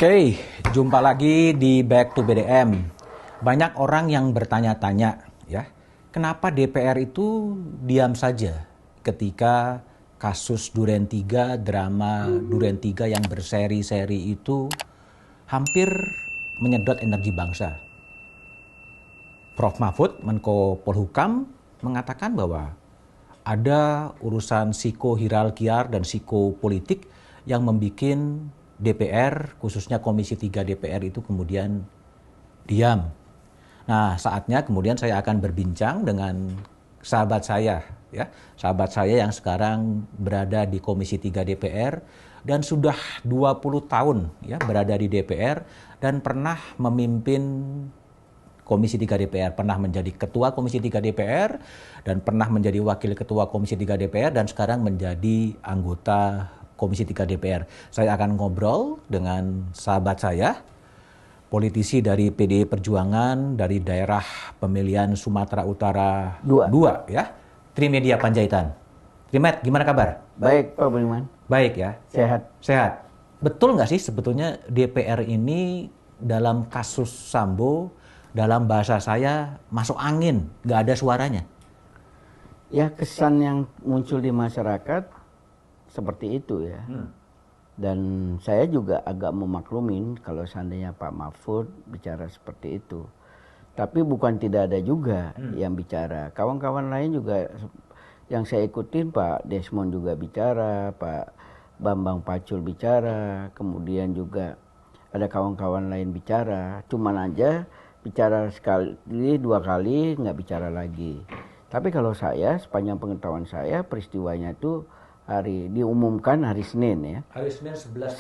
Oke, jumpa lagi di Back to BDM. Banyak orang yang bertanya-tanya, ya, kenapa DPR itu diam saja ketika kasus Duren 3, drama Duren 3 yang berseri-seri itu hampir menyedot energi bangsa. Prof. Mahfud, Menko Polhukam, mengatakan bahwa ada urusan psikohierarkiar dan psikopolitik yang membuat DPR, khususnya Komisi 3 DPR itu kemudian diam. Nah, saatnya kemudian saya akan berbincang dengan sahabat saya, ya, sahabat saya yang sekarang berada di Komisi 3 DPR dan sudah 20 tahun ya berada di DPR dan pernah memimpin Komisi 3 DPR, pernah menjadi Ketua Komisi 3 DPR dan pernah menjadi Wakil Ketua Komisi 3 DPR dan sekarang menjadi anggota Komisi 3 DPR. Saya akan ngobrol dengan sahabat saya, politisi dari PDI Perjuangan dari daerah pemilihan Sumatera Utara 2 ya, Trimedia Panjaitan. Trimet, gimana kabar? Baik, Pak Budiman. Baik ya? Sehat. Sehat. Betul nggak sih sebetulnya DPR ini dalam kasus Sambo, dalam bahasa saya masuk angin, nggak ada suaranya? Ya, kesan yang muncul di masyarakat seperti itu ya. Dan saya juga agak memaklumin kalau seandainya Pak Mahfud bicara seperti itu. Tapi bukan tidak ada juga yang bicara. Kawan-kawan lain juga yang saya ikutin, Pak Desmond juga bicara, Pak Bambang Pacul bicara, kemudian juga ada kawan-kawan lain bicara. Cuman aja bicara sekali, 2 kali, nggak bicara lagi. Tapi kalau saya, sepanjang pengetahuan saya, peristiwanya itu diumumkan hari Senin ya. Hari Senin 11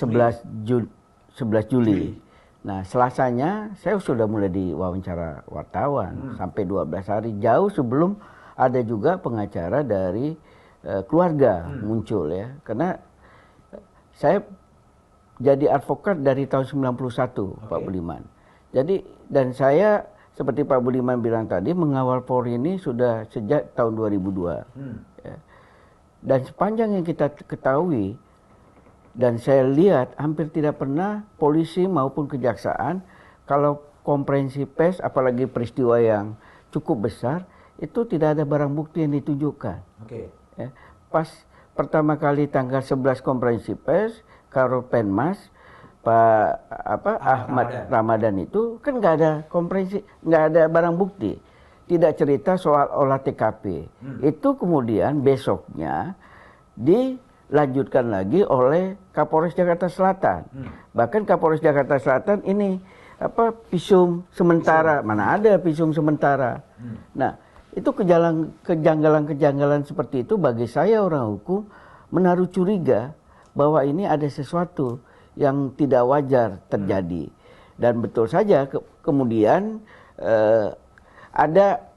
Juli. Nah, Selasanya saya sudah mulai diwawancara wartawan sampai 12 hari, jauh sebelum ada juga pengacara dari keluarga muncul ya. Karena saya jadi advokat dari tahun 91, Pak Budiman. Jadi dan saya seperti Pak Budiman bilang tadi mengawal Polri ini sudah sejak tahun 2002. Ya. Dan sepanjang yang kita ketahui dan saya lihat hampir tidak pernah polisi maupun kejaksaan kalau konferensi pers apalagi peristiwa yang cukup besar itu tidak ada barang bukti yang ditunjukkan. Ya, pas pertama kali tanggal 11 konferensi pers Karo Penmas Pak Ahmad Ramadan itu kan nggak ada konferensi, nggak ada barang bukti. Tidak cerita soal olah TKP. Itu kemudian besoknya dilanjutkan lagi oleh Kapolres Jakarta Selatan. Bahkan Kapolres Jakarta Selatan ini visum sementara. Mana ada visum sementara. Nah, itu kejanggalan-kejanggalan seperti itu bagi saya orang hukum menaruh curiga bahwa ini ada sesuatu yang tidak wajar terjadi. Dan betul saja kemudian ada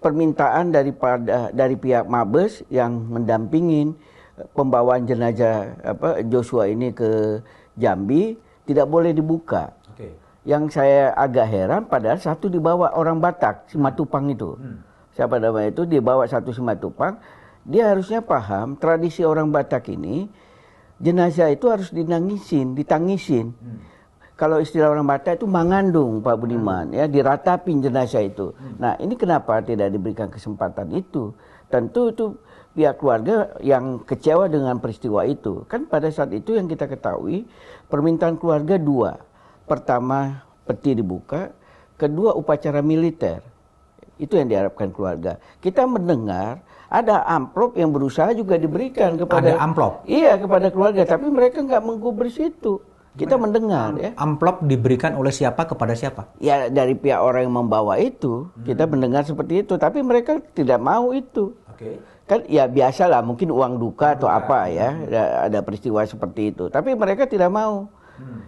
permintaan dari pihak Mabes yang mendampingin pembawaan jenazah Joshua ini ke Jambi tidak boleh dibuka. Yang saya agak heran padahal satu dibawa orang Batak, Simatupang itu. Siapa namanya itu dibawa satu Simatupang. Dia harusnya paham tradisi orang Batak ini jenazah itu harus ditangisin. Kalau istilah orang Batak itu mangandung, Pak Budiman, ya diratapin jenazah itu. Nah, ini kenapa tidak diberikan kesempatan itu? Tentu itu pihak keluarga yang kecewa dengan peristiwa itu. Kan pada saat itu yang kita ketahui permintaan keluarga 2. Pertama, peti dibuka, kedua upacara militer. Itu yang diharapkan keluarga. Kita mendengar ada amplop yang berusaha juga diberikan kepada kepada keluarga, tapi mereka nggak menggubris itu. Kita mendengar ya. Amplop diberikan oleh siapa kepada siapa? Ya dari pihak orang yang membawa itu. Kita mendengar seperti itu. Tapi mereka tidak mau itu. Kan ya biasalah mungkin uang duka atau apa ya. Ada peristiwa seperti itu. Tapi mereka tidak mau.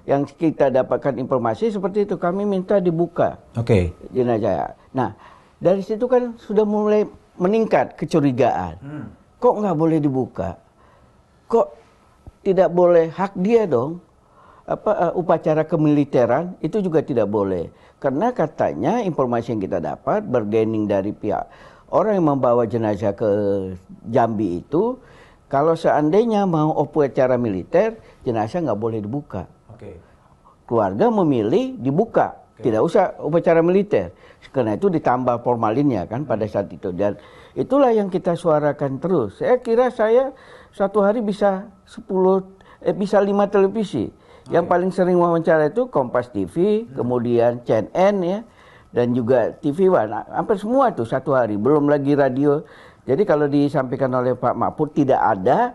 Yang kita dapatkan informasi seperti itu. Kami minta dibuka jenazah. Nah dari situ kan sudah mulai meningkat kecurigaan. Kok nggak boleh dibuka? Kok tidak boleh hak dia dong? Upacara kemiliteran itu juga tidak boleh karena katanya informasi yang kita dapat bergening dari pihak orang yang membawa jenazah ke Jambi itu kalau seandainya mau upacara militer jenazah nggak boleh dibuka. keluarga memilih dibuka, tidak usah upacara militer. Karena itu ditambah formalinnya kan pada saat itu, dan itulah yang kita suarakan terus. Saya kira saya satu hari bisa 5 televisi. Yang paling sering wawancara itu Kompas TV, kemudian CNN ya, dan juga TV One. Hampir semua itu satu hari, belum lagi radio. Jadi kalau disampaikan oleh Pak Mahfud tidak ada,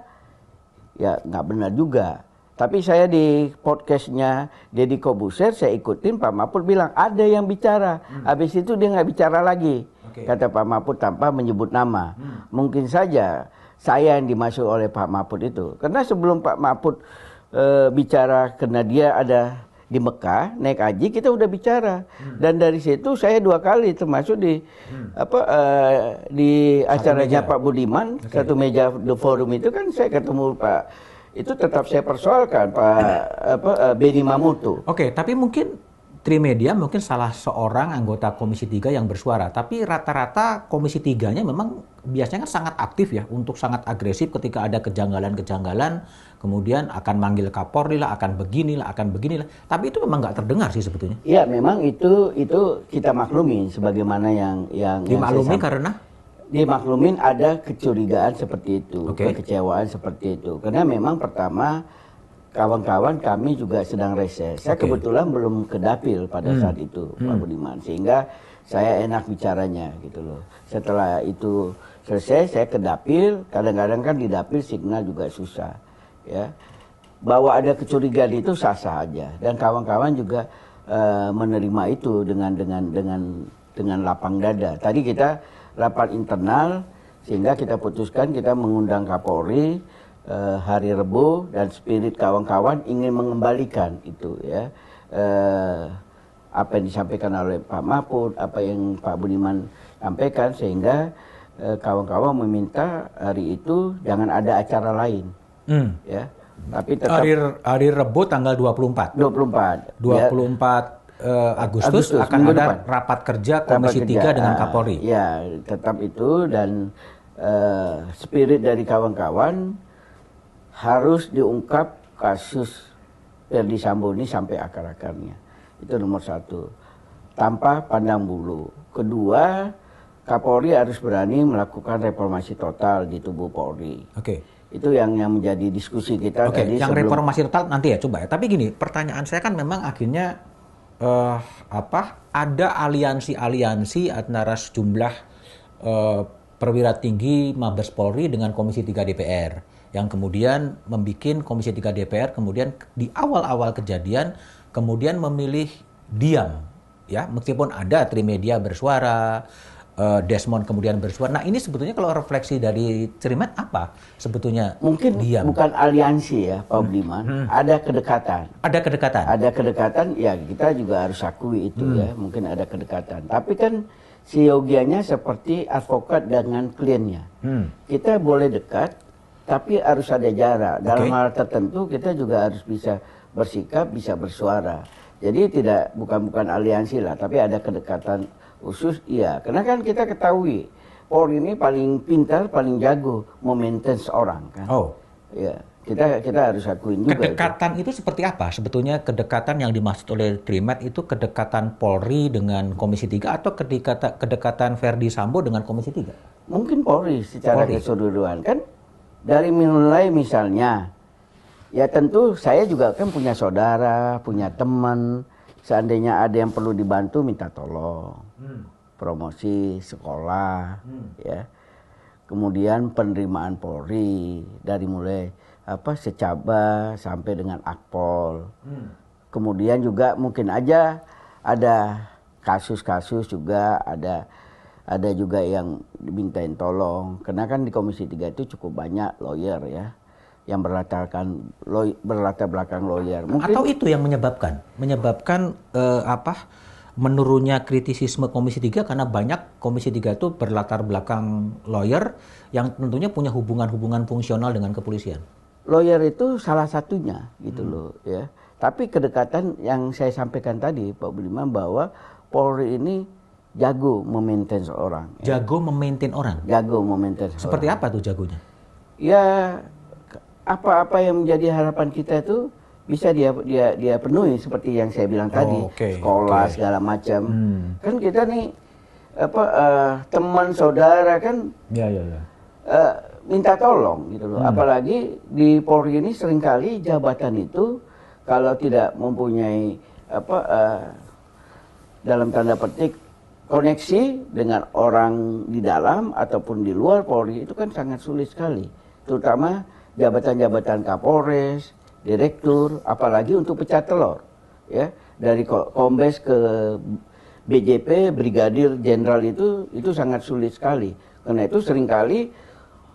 ya nggak benar juga. Tapi saya di podcastnya Deddy Kobuser, saya ikutin, Pak Mahfud bilang ada yang bicara. Habis itu dia nggak bicara lagi, kata Pak Mahfud tanpa menyebut nama. Mungkin saja saya yang dimaksud oleh Pak Mahfud itu. Karena sebelum Pak Mahfud bicara, karena dia ada di Mekah naik haji, kita udah bicara. Dan dari situ saya 2 kali, termasuk di di acaranya Pak Budiman, satu meja The Forum itu kan saya ketemu Pak. Itu tetap saya persoalkan Pak Benny Mamoto. Oke, tapi mungkin Trimedia mungkin salah seorang anggota Komisi 3 yang bersuara, tapi rata-rata Komisi 3-nya memang biasanya kan sangat aktif ya, untuk sangat agresif ketika ada kejanggalan-kejanggalan, kemudian akan manggil Kapolri lah, akan beginilah, tapi itu memang nggak terdengar sih sebetulnya. Iya, memang itu kita maklumin sebagaimana yang dimaklumi karena dimaklumin ada kecurigaan seperti itu, kekecewaan seperti itu. Karena memang pertama kawan-kawan kami juga sedang reses. Saya kebetulan belum ke dapil pada saat itu, Pak Budiman, sehingga saya enak bicaranya gitu loh. Setelah itu selesai, saya ke dapil. Kadang-kadang kan di dapil signal juga susah, ya. Bahwa ada kecurigaan itu sah-sah aja, dan kawan-kawan juga menerima itu dengan lapang dada. Tadi kita rapat internal, sehingga kita putuskan kita mengundang Kapolri hari Rebo, dan spirit kawan-kawan ingin mengembalikan itu ya, apa yang disampaikan oleh Pak Mahfud, apa yang Pak Budiman sampaikan, sehingga kawan-kawan meminta hari itu jangan ada acara lain, ya, tapi tetap hari Rebo tanggal 24 Agustus akan ada rapat kerja Komisi 3 dengan Kapolri. Ya, tetap itu, dan spirit dari kawan-kawan harus diungkap kasus Ferdy Sambo ini sampai akar-akarnya. Itu nomor 1. Tanpa pandang bulu. Kedua, Kapolri harus berani melakukan reformasi total di tubuh Polri. Itu yang menjadi diskusi kita tadi. Yang reformasi total nanti ya, coba ya. Tapi gini, pertanyaan saya kan memang akhirnya ada aliansi antara sejumlah perwira tinggi Mabes Polri dengan Komisi 3 DPR, yang kemudian membuat Komisi 3 DPR kemudian di awal-awal kejadian kemudian memilih diam, ya, meskipun ada Trimedia bersuara, Desmond kemudian bersuara. Nah, ini sebetulnya kalau refleksi dari Trimed apa sebetulnya? Mungkin diam. Bukan aliansi ya, Pak Budiman. Ada kedekatan. Ada kedekatan, ya, kita juga harus akui itu ya. Mungkin ada kedekatan. Tapi kan siogianya seperti advokat dengan kliennya. Kita boleh dekat, tapi harus ada jarak. Dalam hal tertentu kita juga harus bisa bersikap, bisa bersuara. Jadi bukan aliansi lah, tapi ada kedekatan khusus, iya. Karena kan kita ketahui Polri ini paling pintar, paling jago memaintain orang kan. Ya, kita harus akuin juga. Kedekatan itu seperti apa? Sebetulnya kedekatan yang dimaksud oleh Trimed itu kedekatan Polri dengan Komisi 3 atau kedekatan Ferdy Sambo dengan Komisi 3? Mungkin Polri secara keseluruhan kan. Dari mulai misalnya, ya tentu saya juga kan punya saudara, punya teman. Seandainya ada yang perlu dibantu, minta tolong. Promosi sekolah, ya. Kemudian penerimaan Polri dari mulai secaba sampai dengan akpol. Kemudian juga mungkin aja ada kasus-kasus juga, ada juga yang dimintain tolong. Karena kan di Komisi 3 itu cukup banyak lawyer ya, yang berlatar belakang lawyer. Mungkin, atau itu yang menyebabkan menurunnya kritisisme Komisi 3 karena banyak Komisi 3 itu berlatar belakang lawyer yang tentunya punya hubungan-hubungan fungsional dengan kepolisian. Lawyer itu salah satunya gitu loh ya. Tapi kedekatan yang saya sampaikan tadi Pak Budiman, bahwa Polri ini jago memaintain orang. Jago memaintain orang? Jago memaintain orang. Seperti apa tuh jagonya? Ya, apa-apa yang menjadi harapan kita itu bisa dia penuhi seperti yang saya bilang tadi, sekolah segala macam. Kan kita nih teman saudara kan minta tolong gitu loh. Apalagi di Polri ini seringkali jabatan itu kalau tidak mempunyai dalam tanda petik koneksi dengan orang di dalam ataupun di luar Polri itu kan sangat sulit sekali, terutama jabatan-jabatan Kapolres, Direktur, apalagi untuk pecah telur, ya dari Kombes ke BJP, Brigadir Jenderal itu sangat sulit sekali. Karena itu seringkali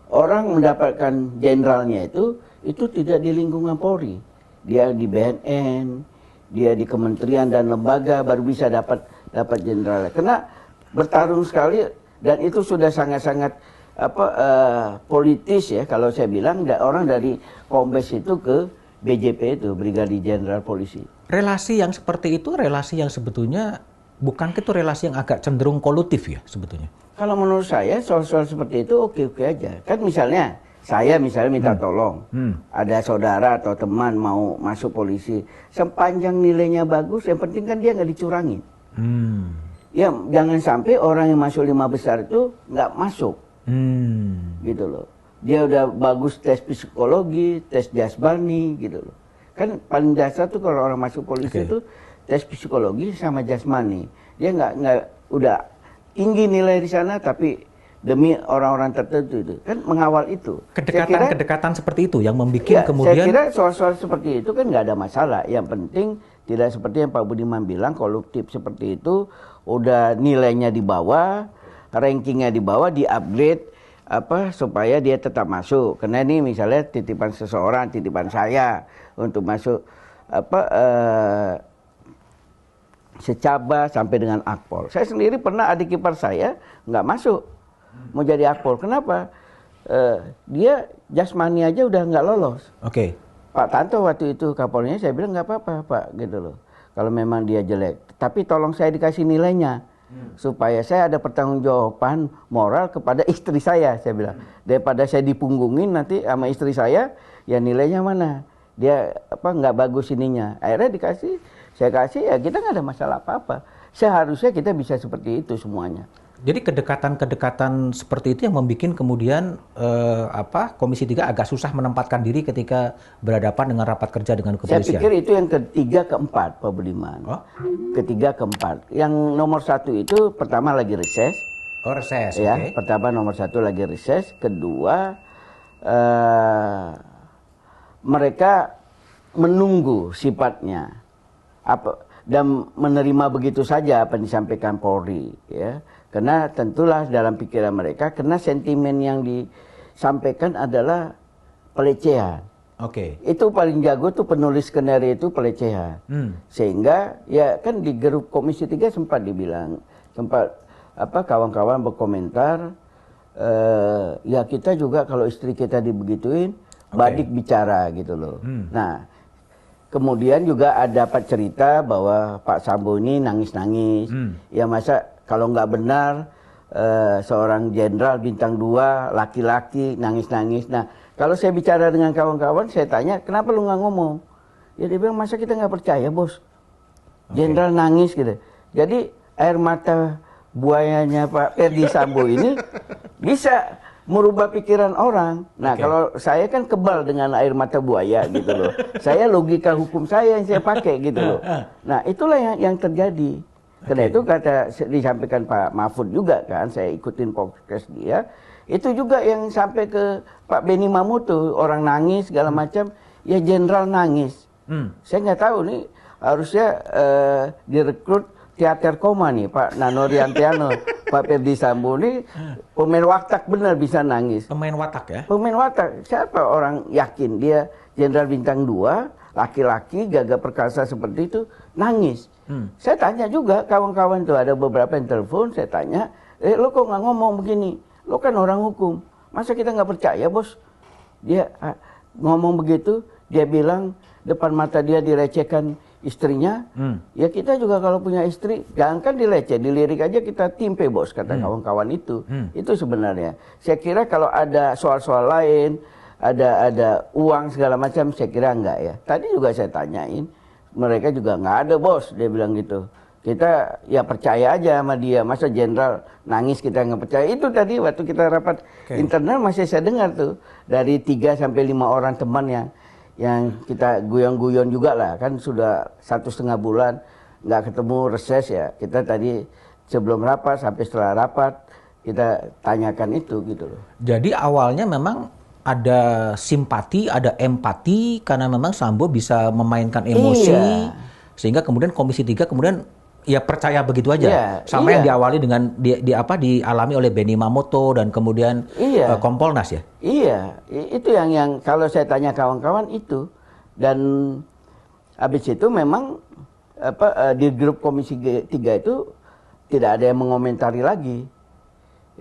orang mendapatkan jenderalnya itu tidak di lingkungan Polri, dia di BNN, dia di kementerian dan lembaga baru bisa dapat jenderal. Karena bertarung sekali dan itu sudah sangat-sangat politis ya kalau saya bilang orang dari Kombes itu ke BJP itu Brigadir Jenderal Polisi. Relasi yang seperti itu relasi yang sebetulnya bukankah itu relasi yang agak cenderung kolutif ya sebetulnya? Kalau menurut saya soal-soal seperti itu oke-oke aja. Kan misalnya saya minta tolong, ada saudara atau teman mau masuk polisi, sepanjang nilainya bagus, yang penting kan dia nggak dicurangin. Ya jangan sampai orang yang masuk 5 besar itu nggak masuk, gitu loh. Dia udah bagus tes psikologi, tes jasmani, gitu loh. Kan paling dasar tuh kalau orang masuk polisi itu tes psikologi sama jasmani. Dia nggak udah tinggi nilai di sana tapi demi orang-orang tertentu itu kan mengawal itu. Kedekatan seperti itu yang membuat kemudian. Saya kira soal-soal seperti itu kan nggak ada masalah. Yang penting tidak seperti yang Pak Budiman bilang, koruptif seperti itu udah nilainya di bawah, rankingnya di bawah, di-upgrade supaya dia tetap masuk. Karena ini misalnya titipan seseorang, titipan saya untuk masuk secaba sampai dengan akpol. Saya sendiri pernah adik ipar saya nggak masuk mau jadi akpol. Kenapa? Dia jasmani aja udah nggak lolos. Pak Tanto waktu itu Kapolnya saya bilang nggak apa-apa Pak gitu loh. Kalau memang dia jelek, tapi tolong saya dikasih nilainya supaya saya ada pertanggungjawaban moral kepada istri saya bilang. Daripada saya dipunggungin nanti sama istri saya, ya nilainya mana? Dia nggak bagus ininya. Akhirnya saya kasih ya kita nggak ada masalah apa-apa. Seharusnya kita bisa seperti itu semuanya. Jadi kedekatan seperti itu yang membuat kemudian Komisi 3 agak susah menempatkan diri ketika berhadapan dengan rapat kerja dengan kepolisian. Saya pikir itu yang ketiga keempat Pak Budiman. Ketiga keempat. Yang nomor 1 itu pertama lagi reses. Reses. Ya, pertama nomor 1 lagi reses. Kedua mereka menunggu sifatnya dan menerima begitu saja apa yang disampaikan Polri, ya. Karena tentulah dalam pikiran mereka, karena sentimen yang disampaikan adalah pelecehan. Itu paling jago tuh penulis skenario itu pelecehan. Sehingga ya kan di grup Komisi 3 sempat dibilang, kawan-kawan berkomentar, ya kita juga kalau istri kita dibegituin, Badik bicara gitu loh. Nah, kemudian juga ada cerita bahwa Pak Sambo ini nangis-nangis. Ya masa kalau nggak benar seorang jenderal bintang 2 laki-laki nangis-nangis. Nah kalau saya bicara dengan kawan-kawan saya tanya kenapa lu nggak ngomong? Ya dia bilang masa kita nggak percaya bos, jenderal nangis gitu. Jadi air mata buayanya Pak Ferdi Sambo ini bisa merubah pikiran orang. Nah kalau saya kan kebal dengan air mata buaya gitu loh. Saya logika hukum saya yang saya pakai gitu loh. Nah itulah yang terjadi. Karena itu kata disampaikan Pak Mahfud juga kan, saya ikutin podcast dia. Itu juga yang sampai ke Pak Beni Mamutu, orang nangis segala macam, ya jenderal nangis. Saya nggak tahu nih, harusnya direkrut teater koma nih Pak Nano Riantiano, Pak Ferdi Sambo ini pemain watak benar bisa nangis. Pemain watak ya? Pemain watak. Siapa orang yakin dia jenderal bintang 2, laki-laki gagah perkasa seperti itu nangis. Saya tanya juga kawan-kawan tuh, ada beberapa yang telepon, saya tanya, lo kok nggak ngomong begini? Lo kan orang hukum, masa kita nggak percaya bos? Dia ngomong begitu, dia bilang depan mata dia direcehkan istrinya, ya kita juga kalau punya istri, jangankan dileceh, dilirik aja kita timpe bos, kata kawan-kawan itu. Itu sebenarnya. Saya kira kalau ada soal-soal lain, ada uang segala macam, saya kira enggak ya. Tadi juga saya tanyain, mereka juga nggak ada bos, dia bilang gitu. Kita ya percaya aja sama dia, masa jenderal nangis kita nggak percaya. Itu tadi waktu kita rapat internal masih saya dengar tuh dari 3 sampai 5 orang teman yang kita guyon-guyon juga lah, kan sudah 1,5 bulan nggak ketemu, reses ya. Kita tadi sebelum rapat sampai setelah rapat kita tanyakan itu gitu loh. Jadi awalnya memang ada simpati, ada empati karena memang Sambo bisa memainkan emosi sehingga kemudian Komisi 3 kemudian ya percaya begitu aja. Sama yang diawali dengan dialami oleh Benny Mamoto dan kemudian Kompolnas ya. Iya, itu yang kalau saya tanya kawan-kawan itu, dan habis itu memang di grup Komisi 3 itu tidak ada yang mengomentari lagi.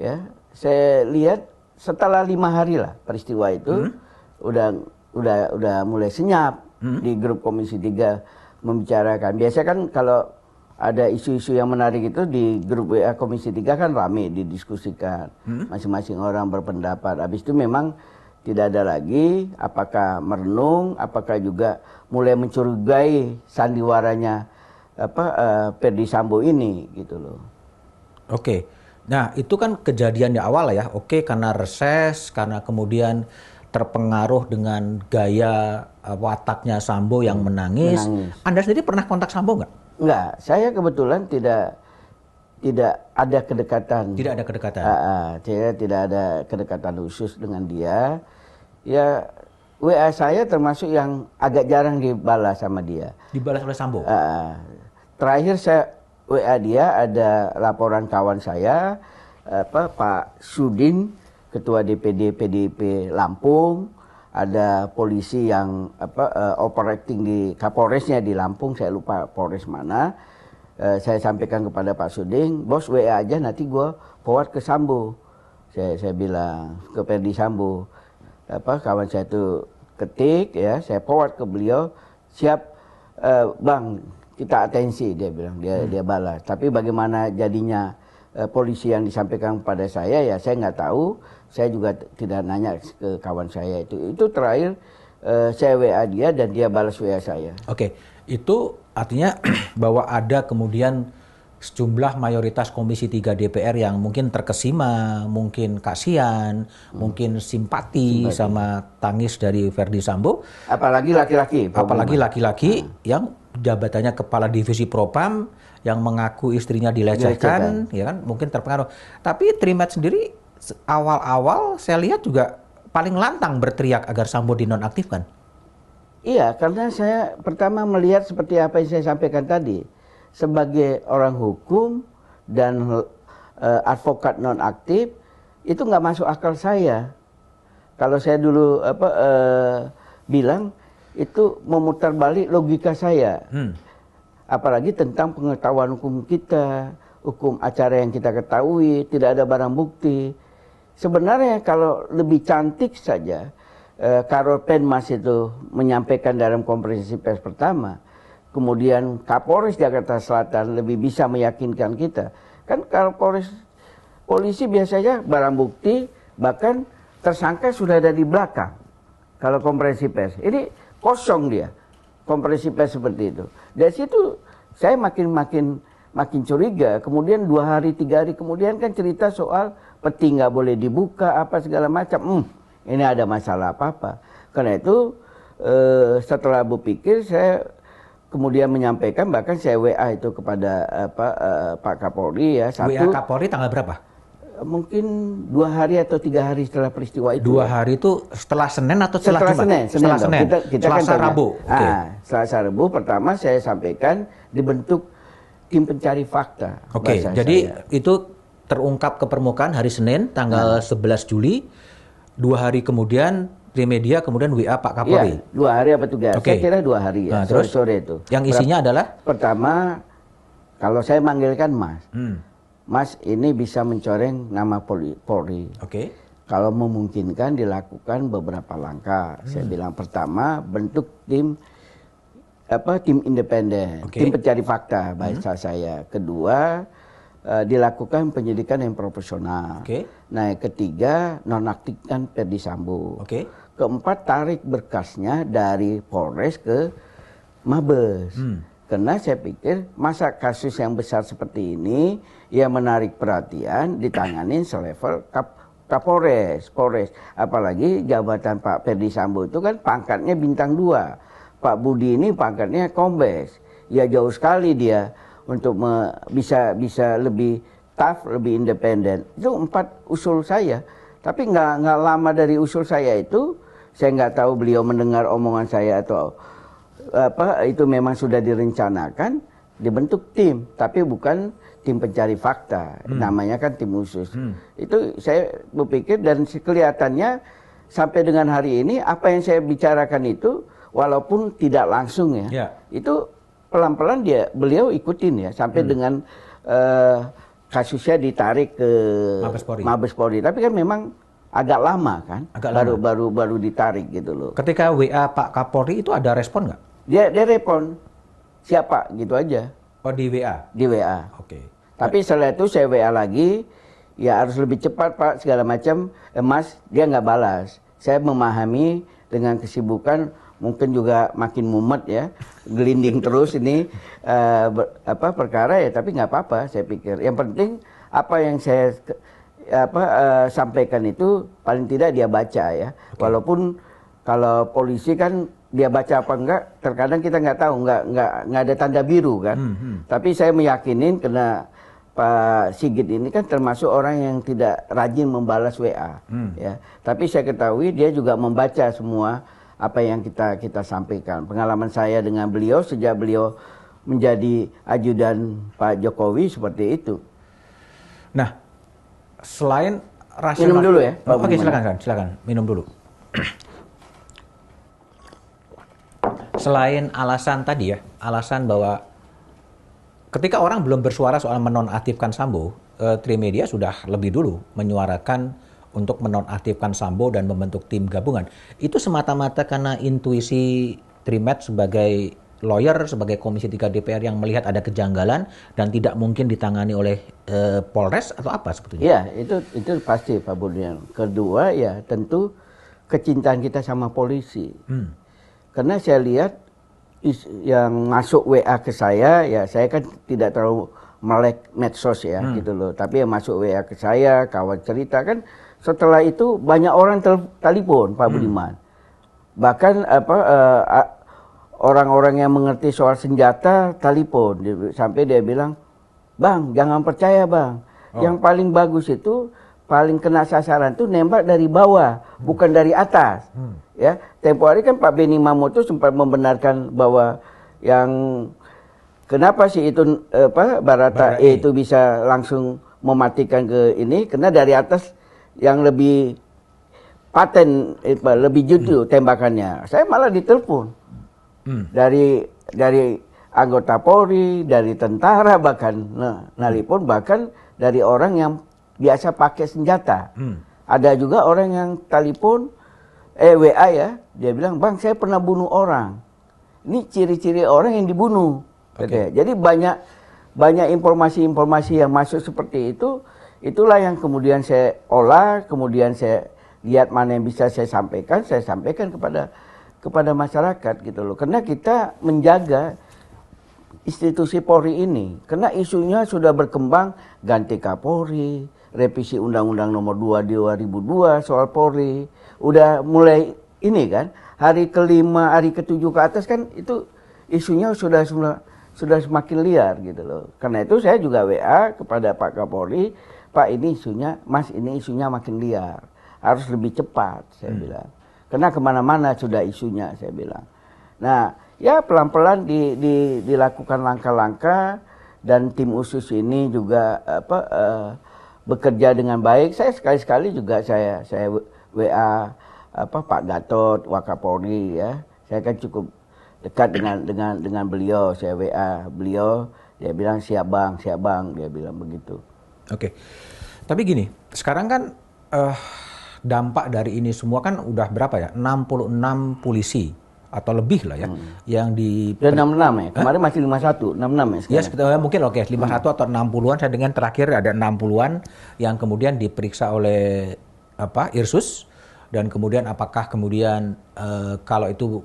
Ya, saya lihat setelah 5 hari lah peristiwa itu udah mulai senyap di grup Komisi 3 membicarakan. Biasanya kan kalau ada isu-isu yang menarik itu di grup WA Komisi 3 kan rame didiskusikan. Masing-masing orang berpendapat. Habis itu memang tidak ada lagi apakah merenung, apakah juga mulai mencurigai sandiwaranya Ferdy Sambo ini gitu loh. Oke. Nah, itu kan kejadian di awal ya. Oke, karena reses, karena kemudian terpengaruh dengan gaya wataknya Sambo yang menangis. Anda sendiri pernah kontak Sambo nggak? Enggak, saya kebetulan tidak ada kedekatan. Tidak ada kedekatan. Saya tidak ada kedekatan khusus dengan dia. Ya, WA saya termasuk yang agak jarang dibalas sama dia. Dibalas oleh Sambo? Terakhir saya WA dia ada laporan kawan saya, Pak Sudin, Ketua DPD PDIP Lampung. Ada polisi yang operating di Kapolresnya di Lampung, saya lupa Polres mana. Saya sampaikan kepada Pak Suding, bos WA aja nanti gue forward ke Sambo. Saya bilang ke Ferdy Sambo. Kawan saya itu ketik ya, saya forward ke beliau. Siap bang, kita atensi, dia bilang, dia balas. Tapi bagaimana jadinya polisi yang disampaikan kepada saya ya saya nggak tahu. Saya juga tidak nanya ke kawan saya itu. Itu terakhir saya WA dia dan dia balas WA saya. Oke, itu artinya bahwa ada kemudian sejumlah mayoritas Komisi 3 DPR yang mungkin terkesima, mungkin kasihan, mungkin simpati sama tangis dari Ferdy Sambo. Apalagi laki-laki. Apalagi laki-laki yang jabatannya Kepala Divisi Propam yang mengaku istrinya dilecehkan, ya kan, mungkin terpengaruh. Tapi Trimet sendiri awal-awal saya lihat juga paling lantang berteriak agar Sambo dinonaktifkan. Iya, karena saya pertama melihat seperti apa yang saya sampaikan tadi. Sebagai orang hukum dan advokat nonaktif, itu nggak masuk akal saya. Kalau saya dulu bilang, itu memutar balik logika saya. Apalagi tentang pengetahuan hukum kita, hukum acara yang kita ketahui, tidak ada barang bukti. Sebenarnya kalau lebih cantik saja, Karol Penmas itu menyampaikan dalam konferensi pers pertama, kemudian Kapolres Jakarta Selatan lebih bisa meyakinkan kita. Kan kalau polisi biasanya barang bukti, bahkan tersangka sudah ada di belakang. Kalau konferensi pers, ini kosong dia, konferensi pers seperti itu. Dari situ saya makin curiga. Kemudian 2 hari 3 hari kemudian kan cerita soal peti nggak boleh dibuka apa segala macam. Ini ada masalah apa-apa. Karena itu setelah berpikir saya kemudian menyampaikan, bahkan saya WA itu kepada Pak Kapolri ya. WA Kapolri tanggal berapa? Mungkin 2 hari atau 3 hari setelah peristiwa itu. 2 hari itu setelah Senin atau setelah Jumat? Setelah Senin. Kita Selasa kan Rabu. Selasa Rabu pertama saya sampaikan dibentuk tim pencari fakta. Oke, jadi itu terungkap ke permukaan hari Senin tanggal 11 Juli. 2 hari kemudian Trimedia kemudian WA Pak Kapolri. Iya, 2 hari apa 3 hari? Saya kira 2 hari ya. Nah, terus sore itu. Yang isinya adalah? Pertama, kalau saya manggilkan Mas. Mas, ini bisa mencoreng nama Polri. Oke. Kalau memungkinkan dilakukan beberapa langkah. Saya bilang pertama bentuk tim independen, tim pencari fakta bahasa saya. Kedua, dilakukan penyidikan yang profesional. Nah, yang ketiga nonaktifkan Ferdy Sambo. keempat tarik berkasnya dari Polres ke Mabes. Karena saya pikir masa kasus yang besar seperti ini ya menarik perhatian ditanganin selevel Kapolres, Polres. Apalagi jabatan Pak Ferdi Sambo itu kan pangkatnya bintang 2. Pak Budi ini pangkatnya Kombes. Ya jauh sekali dia untuk bisa lebih tough, lebih independen. Itu 4 usul saya. Tapi nggak lama dari usul saya itu, saya nggak tahu beliau mendengar omongan saya atau apa, itu memang sudah direncanakan, dibentuk tim, tapi bukan tim pencari fakta, namanya kan tim khusus. Itu saya berpikir dan kelihatannya sampai dengan hari ini apa yang saya bicarakan itu walaupun tidak langsung ya, itu pelan-pelan beliau ikutin ya sampai dengan kasusnya ditarik ke Mabes Polri. Tapi kan memang agak lama kan, baru ditarik gitu loh. Ketika WA Pak Kapolri itu ada respon nggak? Dia respon siapa gitu aja. Oh di WA? Di WA. Oke. Tapi setelah itu saya WA lagi, ya harus lebih cepat Pak segala macam. Mas dia nggak balas. Saya memahami dengan kesibukan mungkin juga makin mumet ya, gelinding terus ini perkara ya, tapi nggak apa-apa saya pikir. Yang penting apa yang saya sampaikan itu paling tidak dia baca ya. Okay. Walaupun kalau polisi kan dia baca apa enggak, terkadang kita nggak tahu, nggak ada tanda biru kan. Tapi saya meyakinin karena Pak Sigit ini kan termasuk orang yang tidak rajin membalas WA ya. Tapi saya ketahui dia juga membaca semua apa yang kita sampaikan. Pengalaman saya dengan beliau sejak beliau menjadi ajudan Pak Jokowi seperti itu. Nah, selain rasional... Minum dulu ya. Oke, silakan minum dulu. Selain alasan tadi ya, alasan bahwa ketika orang belum bersuara soal menonaktifkan Sambo, Trimedia sudah lebih dulu menyuarakan untuk menonaktifkan Sambo dan membentuk tim gabungan. Itu semata-mata karena intuisi Trimed sebagai lawyer, sebagai Komisi 3 DPR yang melihat ada kejanggalan dan tidak mungkin ditangani oleh Polres atau apa sebetulnya? Iya, itu pasti Pak Burdian. Kedua ya tentu kecintaan kita sama polisi. Karena saya lihat yang masuk WA ke saya, ya saya kan tidak terlalu melek medsos ya gitu loh. Tapi yang masuk WA ke saya, kawan cerita kan, setelah itu banyak orang telepon Pak Budiman. Bahkan orang-orang yang mengerti soal senjata telepon sampai dia bilang, "Bang, jangan percaya, Bang. Yang paling bagus itu paling kena sasaran tuh nembak dari bawah, bukan dari atas." Ya, tempo hari kan Pak Benny Mamoto sempat membenarkan bahwa yang kenapa sih itu Barata E itu bisa langsung mematikan ke ini karena dari atas yang lebih paten, lebih jitu tembakannya. Saya malah ditelepon dari anggota Polri, dari tentara bahkan, nalipun bahkan dari orang yang biasa pakai senjata. Ada juga orang yang telepon, WA ya, dia bilang, "Bang, saya pernah bunuh orang. Ini ciri-ciri orang yang dibunuh." Okay. Jadi banyak informasi-informasi yang masuk seperti itu. Itulah yang kemudian saya olah, kemudian saya lihat mana yang bisa saya sampaikan kepada masyarakat gitu loh. Karena kita menjaga institusi Polri ini. Karena isunya sudah berkembang ganti Kapolri, revisi Undang-Undang Nomor 2 2002 soal Polri. Udah mulai ini kan, hari ke-5, hari ke-7 ke atas kan itu isunya sudah semakin liar gitu loh. Karena itu saya juga WA kepada Pak Kapolri, "Pak, ini isunya, Mas, ini isunya makin liar. Harus lebih cepat," saya bilang. Karena kemana-mana sudah isunya, saya bilang. Nah, ya pelan-pelan dilakukan langkah-langkah dan tim khusus ini juga bekerja dengan baik. Saya sekali-sekali juga saya WA Pak Gatot, Wakapolri ya. Saya kan cukup dekat dengan beliau. Saya WA beliau, dia bilang, siap bang, dia bilang begitu. Oke. Tapi gini, sekarang kan dampak dari ini semua kan udah berapa ya? 66 polisi atau lebih lah ya yang di 66 ya. Kemarin masih 51, 66 ya sekarang. Ya sekitar mungkin 51 atau 60-an. Saya dengar terakhir ada 60-an yang kemudian diperiksa oleh Irsus dan kemudian apakah kemudian kalau itu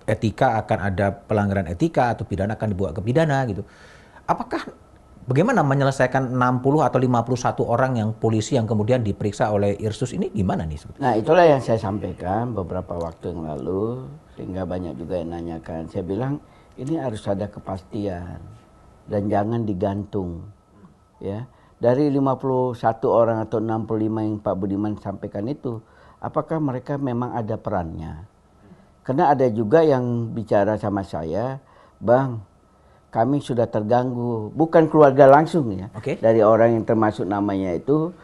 etika akan ada pelanggaran etika atau pidana akan dibawa ke pidana gitu. Apakah bagaimana menyelesaikan 60 atau 51 orang yang polisi yang kemudian diperiksa oleh Irsus ini gimana nih sebetulnya? Nah, itulah yang saya sampaikan beberapa waktu yang lalu, sehingga banyak juga yang nanyakan. Saya bilang ini harus ada kepastian dan jangan digantung. Ya, dari 51 orang atau 65 yang Pak Budiman sampaikan itu, apakah mereka memang ada perannya? Karena ada juga yang bicara sama saya, Bang, kami sudah terganggu, bukan keluarga langsung ya, dari orang yang termasuk namanya itu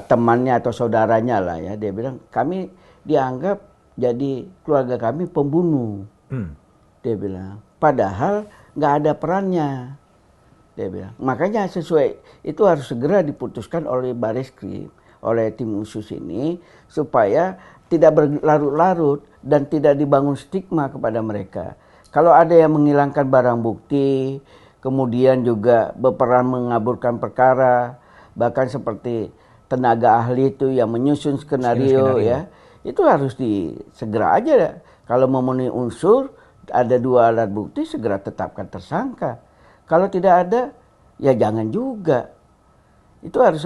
temannya atau saudaranya lah ya. Dia bilang kami dianggap jadi keluarga kami pembunuh. Dia bilang, padahal nggak ada perannya. Dia bilang, makanya sesuai itu harus segera diputuskan oleh Bareskrim, oleh tim khusus ini supaya tidak berlarut-larut dan tidak dibangun stigma kepada mereka. Kalau ada yang menghilangkan barang bukti, kemudian juga berperan mengaburkan perkara, bahkan seperti tenaga ahli itu yang menyusun skenario. Ya, itu harus segera aja. Kalau memenuhi unsur, ada 2 alat bukti, segera tetapkan tersangka. Kalau tidak ada, ya jangan juga. Itu harus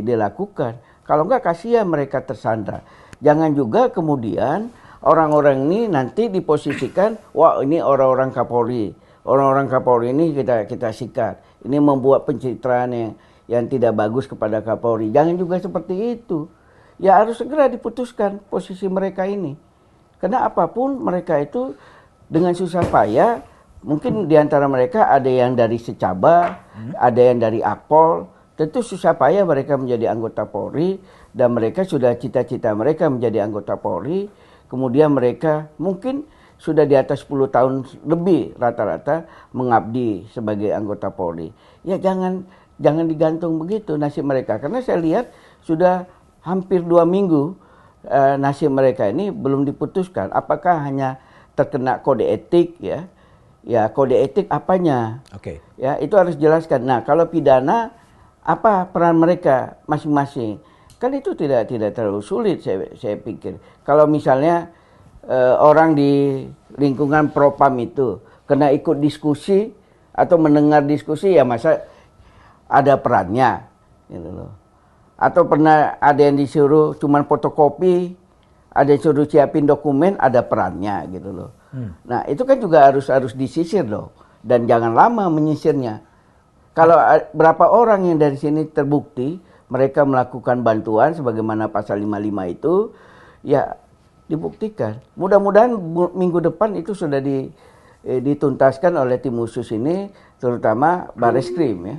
dilakukan. Kalau enggak, kasihan mereka tersandra. Jangan juga kemudian orang-orang ini nanti diposisikan, wah ini orang-orang Kapolri. Orang-orang Kapolri ini kita sikat. Ini membuat pencitraan yang tidak bagus kepada Kapolri. Jangan juga seperti itu. Ya harus segera diputuskan posisi mereka ini. Karena apapun mereka itu dengan susah payah, mungkin diantara mereka ada yang dari Secaba, ada yang dari Akpol. Tentu susah payah mereka menjadi anggota Polri, dan mereka sudah cita-cita mereka menjadi anggota Polri. Kemudian mereka mungkin sudah di atas 10 tahun lebih rata-rata mengabdi sebagai anggota Polri. Ya jangan digantung begitu nasib mereka. Karena saya lihat sudah hampir 2 minggu nasib mereka ini belum diputuskan. Apakah hanya terkena kode etik ya? Ya kode etik apanya? Ya itu harus jelaskan. Nah kalau pidana apa peran mereka masing-masing? Kan itu tidak terlalu sulit saya pikir. Kalau misalnya orang di lingkungan propam itu kena ikut diskusi atau mendengar diskusi, ya masa ada perannya gitu loh. Atau pernah ada yang disuruh cuman fotokopi, ada yang suruh siapin dokumen, ada perannya gitu loh. Nah itu kan juga harus disisir loh. Dan jangan lama menyisirnya. Kalau berapa orang yang dari sini terbukti mereka melakukan bantuan sebagaimana pasal 55 itu, ya dibuktikan. Mudah-mudahan minggu depan itu sudah dituntaskan oleh tim khusus ini, terutama Bareskrim ya.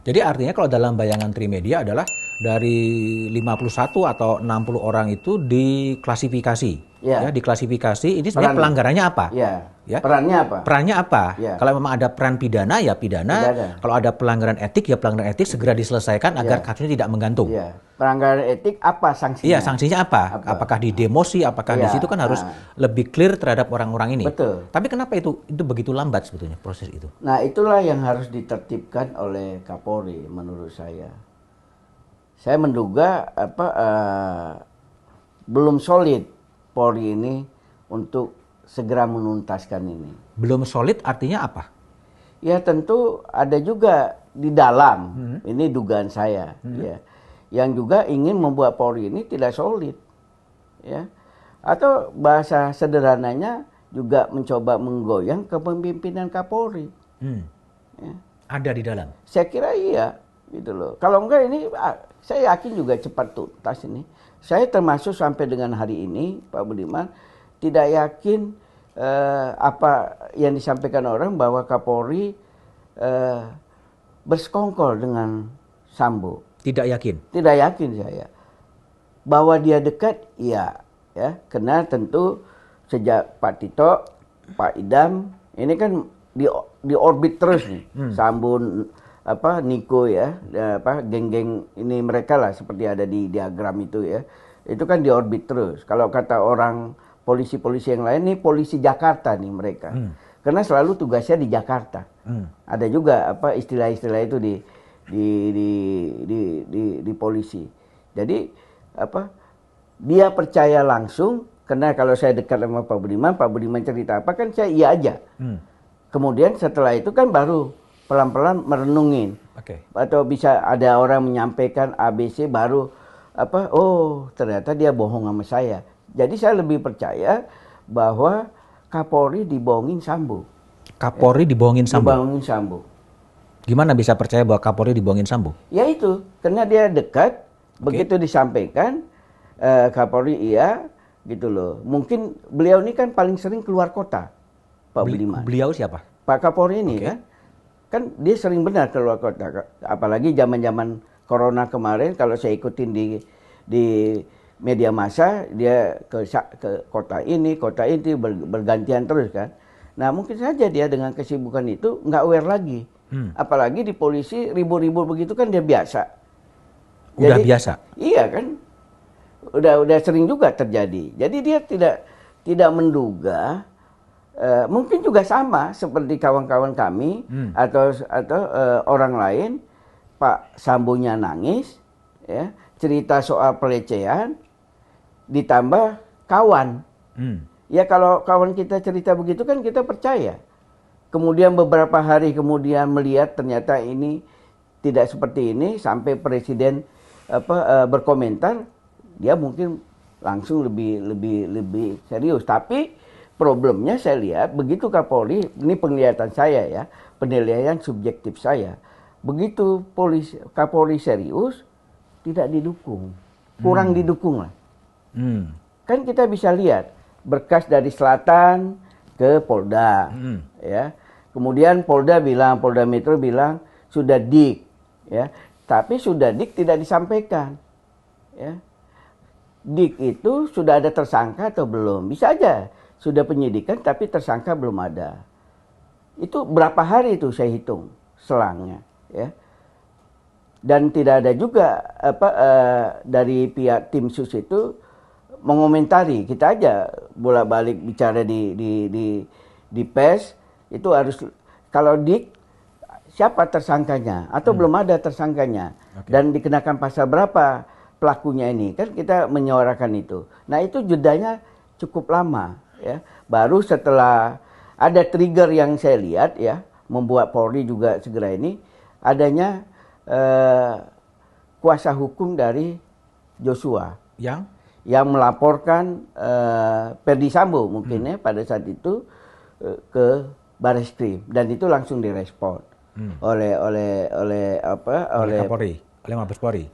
Jadi artinya kalau dalam bayangan Trimedia adalah dari 51 atau 60 orang itu diklasifikasi. Ya, diklasifikasi. Ini sebenarnya pelanggarannya apa? Ya. Perannya apa? Ya. Kalau memang ada peran pidana, ya pidana. Kalau ada pelanggaran etik, ya pelanggaran etik segera diselesaikan agar kasusnya tidak menggantung. Ya. Pelanggaran etik apa sanksinya? Iya, sanksinya apa? Apakah didemosi? Apakah di situ kan harus lebih clear terhadap orang-orang ini. Betul. Tapi kenapa itu begitu lambat sebetulnya proses itu? Nah, itulah yang harus ditertibkan oleh Kapolri menurut saya. Saya menduga belum solid Polri ini untuk segera menuntaskan ini. Belum solid artinya apa? Ya tentu ada juga di dalam, ini dugaan saya, ya, yang juga ingin membuat Polri ini tidak solid, ya, atau bahasa sederhananya juga mencoba menggoyang kepemimpinan Kapolri. Ya. Ada di dalam. Saya kira iya, gitu loh. Kalau enggak ini, saya yakin juga cepat tuntas ini. Saya termasuk sampai dengan hari ini, Pak Budiman, tidak yakin apa yang disampaikan orang bahwa Kapolri bersekongkol dengan Sambo. Tidak yakin? Tidak yakin saya. Bahwa dia dekat, iya. Ya, karena tentu sejak Pak Tito, Pak Idam, ini kan di orbit terus nih. Sambo, Niko ya, geng-geng ini mereka lah seperti ada di diagram itu ya. Itu kan di orbit terus. Kalau kata orang polisi-polisi yang lain, nih polisi Jakarta nih mereka. Karena selalu tugasnya di Jakarta. Ada juga istilah-istilah itu di polisi. Jadi dia percaya langsung, karena kalau saya dekat sama Pak Budiman cerita apa kan saya iya aja. Kemudian setelah itu kan baru pelan-pelan merenungin. Atau bisa ada orang menyampaikan ABC baru oh ternyata dia bohong sama saya. Jadi saya lebih percaya bahwa Kapolri dibohongin Sambo. Kapolri dibohongin Sambo? Dibohongin Sambo. Gimana bisa percaya bahwa Kapolri dibohongin Sambo? Ya itu, karena dia dekat, begitu disampaikan, Kapolri iya, gitu loh. Mungkin beliau ini kan paling sering keluar kota, Pak Budiman. Beliau siapa? Pak Kapolri ini kan dia sering benar keluar kota. Apalagi zaman-zaman Corona kemarin, kalau saya ikutin di media massa, dia ke kota ini bergantian terus kan. Nah mungkin saja dia dengan kesibukan itu nggak aware lagi. Apalagi di polisi ribu-ribu begitu kan dia biasa. Udah biasa? Iya kan. Udah sering juga terjadi. Jadi dia tidak menduga, mungkin juga sama seperti kawan-kawan kami atau orang lain, Pak Sambonya nangis, ya, cerita soal pelecehan, ditambah kawan. Ya kalau kawan kita cerita begitu kan kita percaya. Kemudian beberapa hari kemudian melihat ternyata ini tidak seperti ini, sampai presiden berkomentar, dia mungkin langsung lebih serius. Tapi problemnya saya lihat begitu Kapolri, ini penglihatan saya ya, penilaian subjektif saya, begitu Kapolri serius tidak didukung, kurang didukung lah. Kan kita bisa lihat berkas dari selatan ke Polda, ya. Kemudian Polda Metro bilang sudah dik, ya. Tapi sudah dik tidak disampaikan, ya. Dik itu sudah ada tersangka atau belum? Bisa aja sudah penyidikan tapi tersangka belum ada. Itu berapa hari itu saya hitung selangnya, ya. Dan tidak ada juga dari pihak tim sus itu mengomentari. Kita aja bolak-balik bicara di pers, itu harus kalau dik siapa tersangkanya atau belum ada tersangkanya dan dikenakan pasal berapa pelakunya ini, kan kita menyuarakan itu. Nah itu jedanya cukup lama, ya. Baru setelah ada trigger yang saya lihat, ya, membuat Polri juga segera ini adanya kuasa hukum dari Joshua yang melaporkan Ferdy Sambo mungkin ya pada saat itu ke Barreskrim, dan itu langsung direspon oleh Kapolri,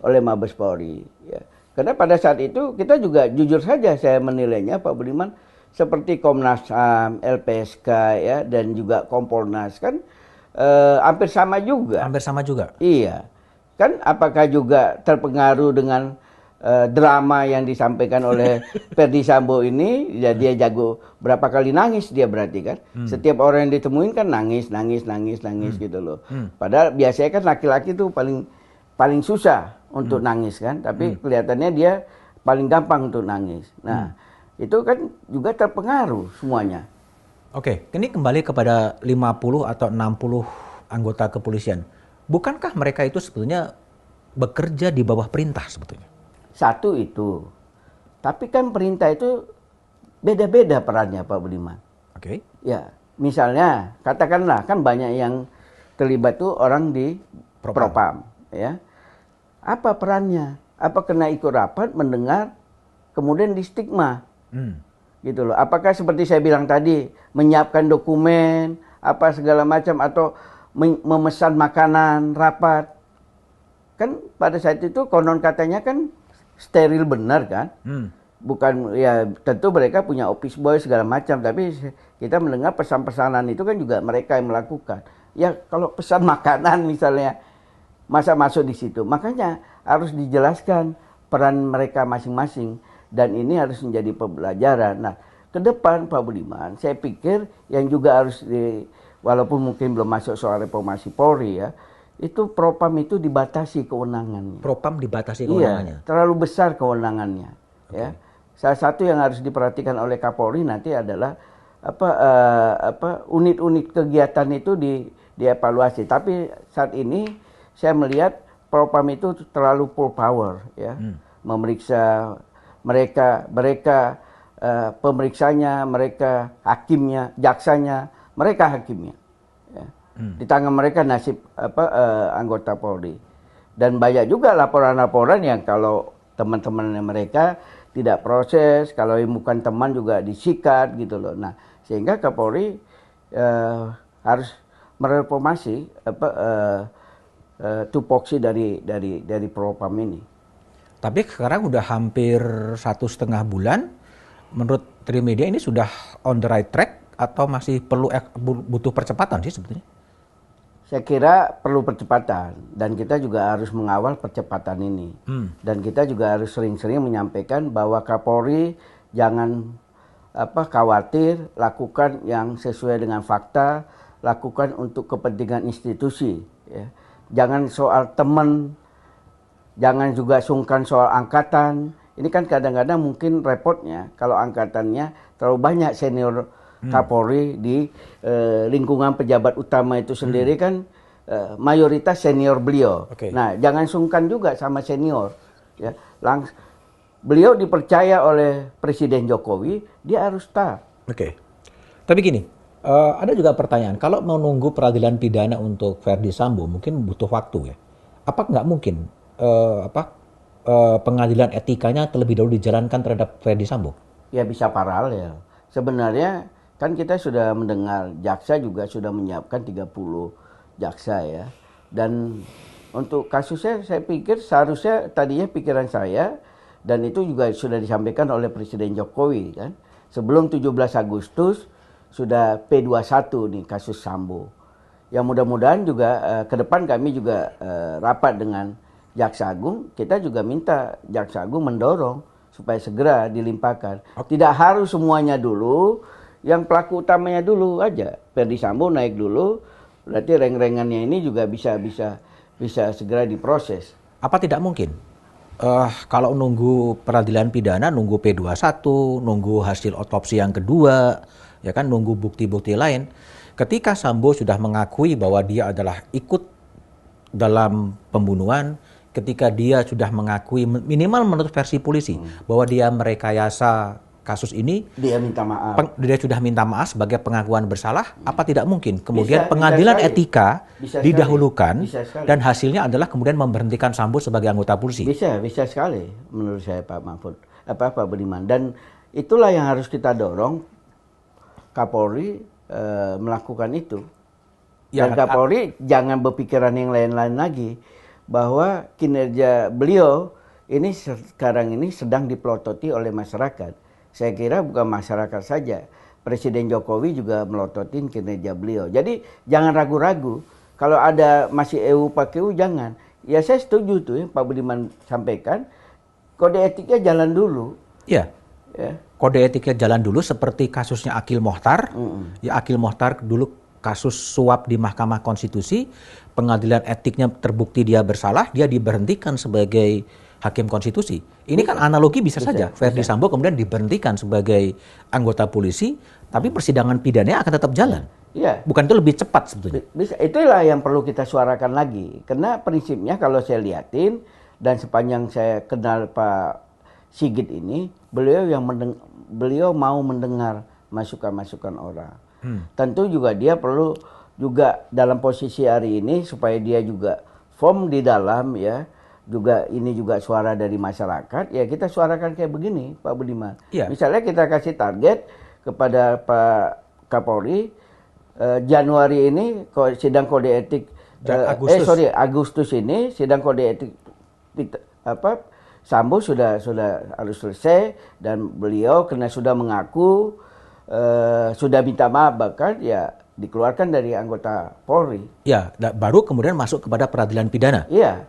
oleh Mabes Polri, ya. Karena pada saat itu kita juga jujur saja saya menilainya Pak Budiman seperti Komnas HAM, LPSK, ya, dan juga Kompolnas kan hampir sama juga. Iya. Kan apakah juga terpengaruh dengan drama yang disampaikan oleh Ferdy Sambo ini? Ya, dia jago berapa kali nangis dia berarti kan. Setiap orang yang ditemuin kan nangis gitu loh. Padahal biasanya kan laki-laki tuh paling susah untuk nangis kan, tapi kelihatannya dia paling gampang untuk nangis. Nah, itu kan juga terpengaruh semuanya. Oke, ini kembali kepada 50 atau 60 anggota kepolisian. Bukankah mereka itu sebetulnya bekerja di bawah perintah sebetulnya? Satu itu. Tapi kan perintah itu beda-beda perannya Pak Budiman. Oke. Ya, misalnya katakanlah kan banyak yang terlibat tuh orang di Propam, ya. Apa perannya? Apa kena ikut rapat, mendengar, kemudian di stigma? Gitu loh. Apakah seperti saya bilang tadi, menyiapkan dokumen, apa segala macam, atau memesan makanan, rapat? Kan pada saat itu konon katanya kan steril benar kan? Bukan, ya tentu mereka punya office boy segala macam, tapi kita mendengar pesan-pesanan itu kan juga mereka yang melakukan. Ya kalau pesan makanan misalnya, masa masuk di situ? Makanya harus dijelaskan peran mereka masing-masing, dan ini harus menjadi pembelajaran. Nah, ke depan Pak Budiman, saya pikir yang juga harus walaupun mungkin belum masuk soal reformasi Polri, ya, itu Propam itu dibatasi kewenangannya. Propam dibatasi kewenangannya? Iya, terlalu besar kewenangannya. Ya. Salah satu yang harus diperhatikan oleh Kapolri nanti adalah unit-unit kegiatan itu dievaluasi. Tapi saat ini saya melihat Propam itu terlalu full power, ya, memeriksa mereka pemeriksanya, mereka hakimnya, jaksanya, mereka hakimnya. Ya. Di tangan mereka nasib anggota Polri. Dan banyak juga laporan-laporan yang kalau teman-teman mereka tidak proses, kalau bukan teman juga disikat gitu loh. Nah, sehingga Kapolri harus mereformasi tupoksi dari Propam ini. Tapi sekarang udah hampir 1,5 bulan. Menurut Trimedia ini sudah on the right track atau masih butuh percepatan sih sebetulnya? Saya kira perlu percepatan dan kita juga harus mengawal percepatan ini. Dan kita juga harus sering-sering menyampaikan bahwa Kapolri jangan khawatir, lakukan yang sesuai dengan fakta, lakukan untuk kepentingan institusi. Ya. Jangan soal teman, jangan juga sungkan soal angkatan. Ini kan kadang-kadang mungkin repotnya kalau angkatannya terlalu banyak senior Kapolri di lingkungan pejabat utama itu sendiri kan mayoritas senior beliau. Okay. Nah, jangan sungkan juga sama senior. Ya, beliau dipercaya oleh Presiden Jokowi, dia harus taat. Oke. Tapi gini, ada juga pertanyaan, kalau mau nunggu peradilan pidana untuk Verdi Sambo mungkin butuh waktu ya. Apa nggak mungkin pengadilan etikanya terlebih dahulu dijalankan terhadap Verdi Sambo? Ya bisa paralel. Sebenarnya kan kita sudah mendengar jaksa juga sudah menyiapkan 30 jaksa ya. Dan untuk kasusnya saya pikir seharusnya tadinya pikiran saya dan itu juga sudah disampaikan oleh Presiden Jokowi kan. Sebelum 17 Agustus sudah P21 nih kasus Sambo. Yang mudah-mudahan juga ke depan kami juga rapat dengan Jaksa Agung, kita juga minta Jaksa Agung mendorong supaya segera dilimpahkan. Tidak harus semuanya dulu, yang pelaku utamanya dulu aja. Verdi Sambo naik dulu, berarti reng-rengannya ini juga bisa segera diproses. Apa tidak mungkin kalau nunggu peradilan pidana, nunggu P21, nunggu hasil otopsi yang kedua, ya kan, nunggu bukti-bukti lain. Ketika Sambo sudah mengakui bahwa dia adalah ikut dalam pembunuhan, ketika dia sudah mengakui minimal menurut versi polisi bahwa dia merekayasa kasus ini, dia minta maaf. Dia sudah minta maaf sebagai pengakuan bersalah. Apa tidak mungkin kemudian pengadilan etika didahulukan dan hasilnya adalah kemudian memberhentikan Sambo sebagai anggota polisi? Bisa sekali menurut saya Pak Mahfud, Pak Budiman. Dan itulah yang harus kita dorong Kapolri melakukan itu. Dan Kapolri jangan berpikiran yang lain-lain lagi, bahwa kinerja beliau ini sekarang ini sedang dipelototi oleh masyarakat. Saya kira bukan masyarakat saja, Presiden Jokowi juga melototin kinerja beliau. Jadi jangan ragu-ragu, kalau ada masih PKU jangan. Ya saya setuju tuh ya, Pak Budiman sampaikan, kode etiknya jalan dulu. Iya. Ya. Kode etiknya jalan dulu seperti kasusnya Akil Mohtar. Ya, Akil Mohtar dulu kasus suap di Mahkamah Konstitusi, pengadilan etiknya terbukti dia bersalah, dia diberhentikan sebagai hakim konstitusi. Ini kan analogi bisa saja. Verdi Sambo kemudian diberhentikan sebagai anggota polisi, tapi persidangan pidananya akan tetap jalan. Iya. Bukan itu lebih cepat sebetulnya? Bisa. Itulah yang perlu kita suarakan lagi. Karena prinsipnya kalau saya lihatin, dan sepanjang saya kenal Pak Sigit ini, beliau mau mendengar masukan-masukan orang. Tentu juga dia perlu juga dalam posisi hari ini supaya dia juga firm di dalam ya, juga ini juga suara dari masyarakat, ya kita suarakan kayak begini Pak Budiman. Ya. Misalnya kita kasih target kepada Pak Kapolri, Januari ini sidang kode etik, Agustus ini sidang kode etik Sambo sudah harus selesai, dan beliau karena sudah mengaku sudah minta maaf bahkan ya dikeluarkan dari anggota Polri. Ya, baru kemudian masuk kepada peradilan pidana. Iya.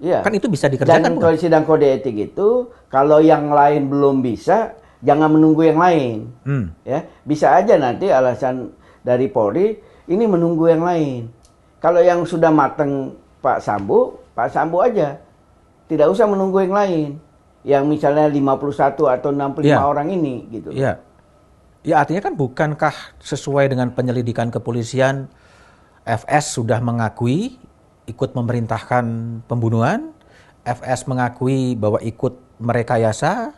Kan itu bisa dikerjakan. Dan kalau sidang kode etik itu kalau yang lain belum bisa, jangan menunggu yang lain. Ya, bisa aja nanti alasan dari Polri ini menunggu yang lain. Kalau yang sudah matang Pak Sambo aja. Tidak usah menunggu yang lain. Yang misalnya 51 atau 65 orang ini gitu. Iya. Ya artinya kan bukankah sesuai dengan penyelidikan kepolisian, FS sudah mengakui ikut memerintahkan pembunuhan, FS mengakui bahwa ikut merekayasa,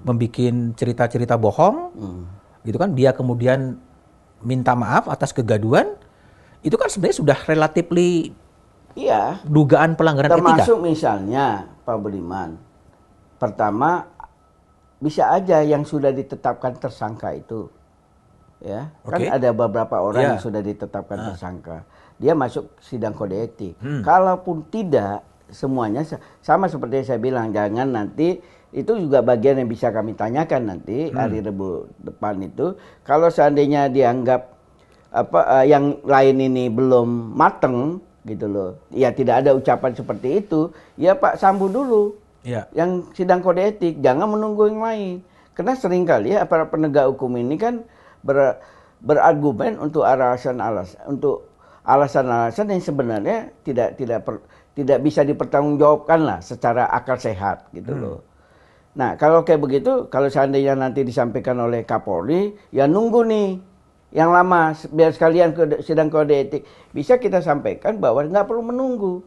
membikin cerita-cerita bohong, gitu kan? Dia kemudian minta maaf atas kegaduhan, itu kan sebenarnya sudah relatively Iya. dugaan pelanggaran etika. Termasuk misalnya Pak Budiman, pertama bisa aja yang sudah ditetapkan tersangka itu, ya kan ada beberapa orang yang sudah ditetapkan tersangka, dia masuk sidang kode etik. Kalaupun tidak semuanya sama seperti yang saya bilang, jangan nanti itu juga bagian yang bisa kami tanyakan nanti hari Rabu depan itu. Kalau seandainya dianggap yang lain ini belum mateng gitu loh, ya tidak ada ucapan seperti itu, ya Pak Sambo dulu yang sidang kode etik, jangan menunggu yang lain. Karena seringkali ya para penegak hukum ini kan berargumen untuk alasan-alasan yang sebenarnya tidak bisa dipertanggungjawabkan lah secara akal sehat gitu loh. Nah kalau kayak begitu, kalau seandainya nanti disampaikan oleh Kapolri, ya nunggu nih yang lama biar sekalian sidang kode etik. Bisa kita sampaikan bahwa nggak perlu menunggu.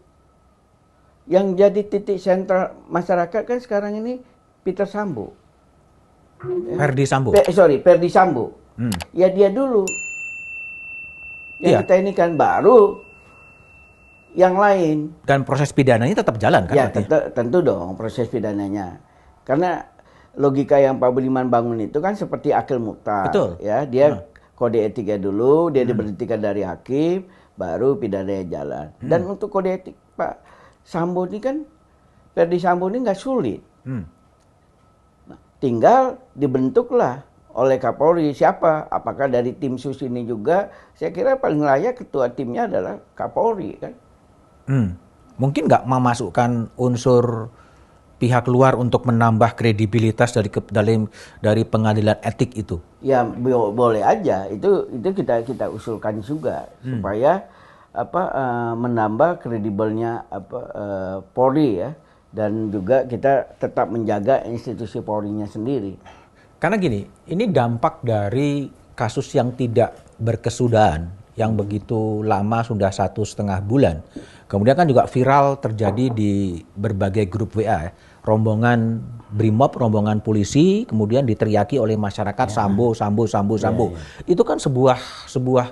Yang jadi titik sentral masyarakat kan sekarang ini Peter Sambo. Ferdi Sambo. Ferdi Sambo. Ya dia dulu. Yang kita ini kan baru yang lain. Dan proses pidananya tetap jalan kan? Ya tentu dong proses pidananya. Karena logika yang Pak Budiman bangun itu kan seperti akil muhtar. Betul. Ya, dia kode etiknya dulu, dia diberhentikan dari hakim, baru pidananya jalan. Dan untuk kode etik Pak Sambo ini kan, Ferdi Sambo ini nggak sulit. Nah, tinggal dibentuklah oleh Kapolri siapa? Apakah dari tim sus ini juga? Saya kira paling layak ketua timnya adalah Kapolri kan. Mungkin nggak memasukkan unsur pihak luar untuk menambah kredibilitas dari pengadilan etik itu? Ya boleh aja, itu kita usulkan juga supaya menambah kredibelnya Polri ya, dan juga kita tetap menjaga institusi Polri-nya sendiri. Karena gini, ini dampak dari kasus yang tidak berkesudahan, yang begitu lama sudah 1,5 bulan. Kemudian kan juga viral terjadi di berbagai grup WA, rombongan Brimob, rombongan polisi, kemudian diteriaki oleh masyarakat Sambo. Itu kan sebuah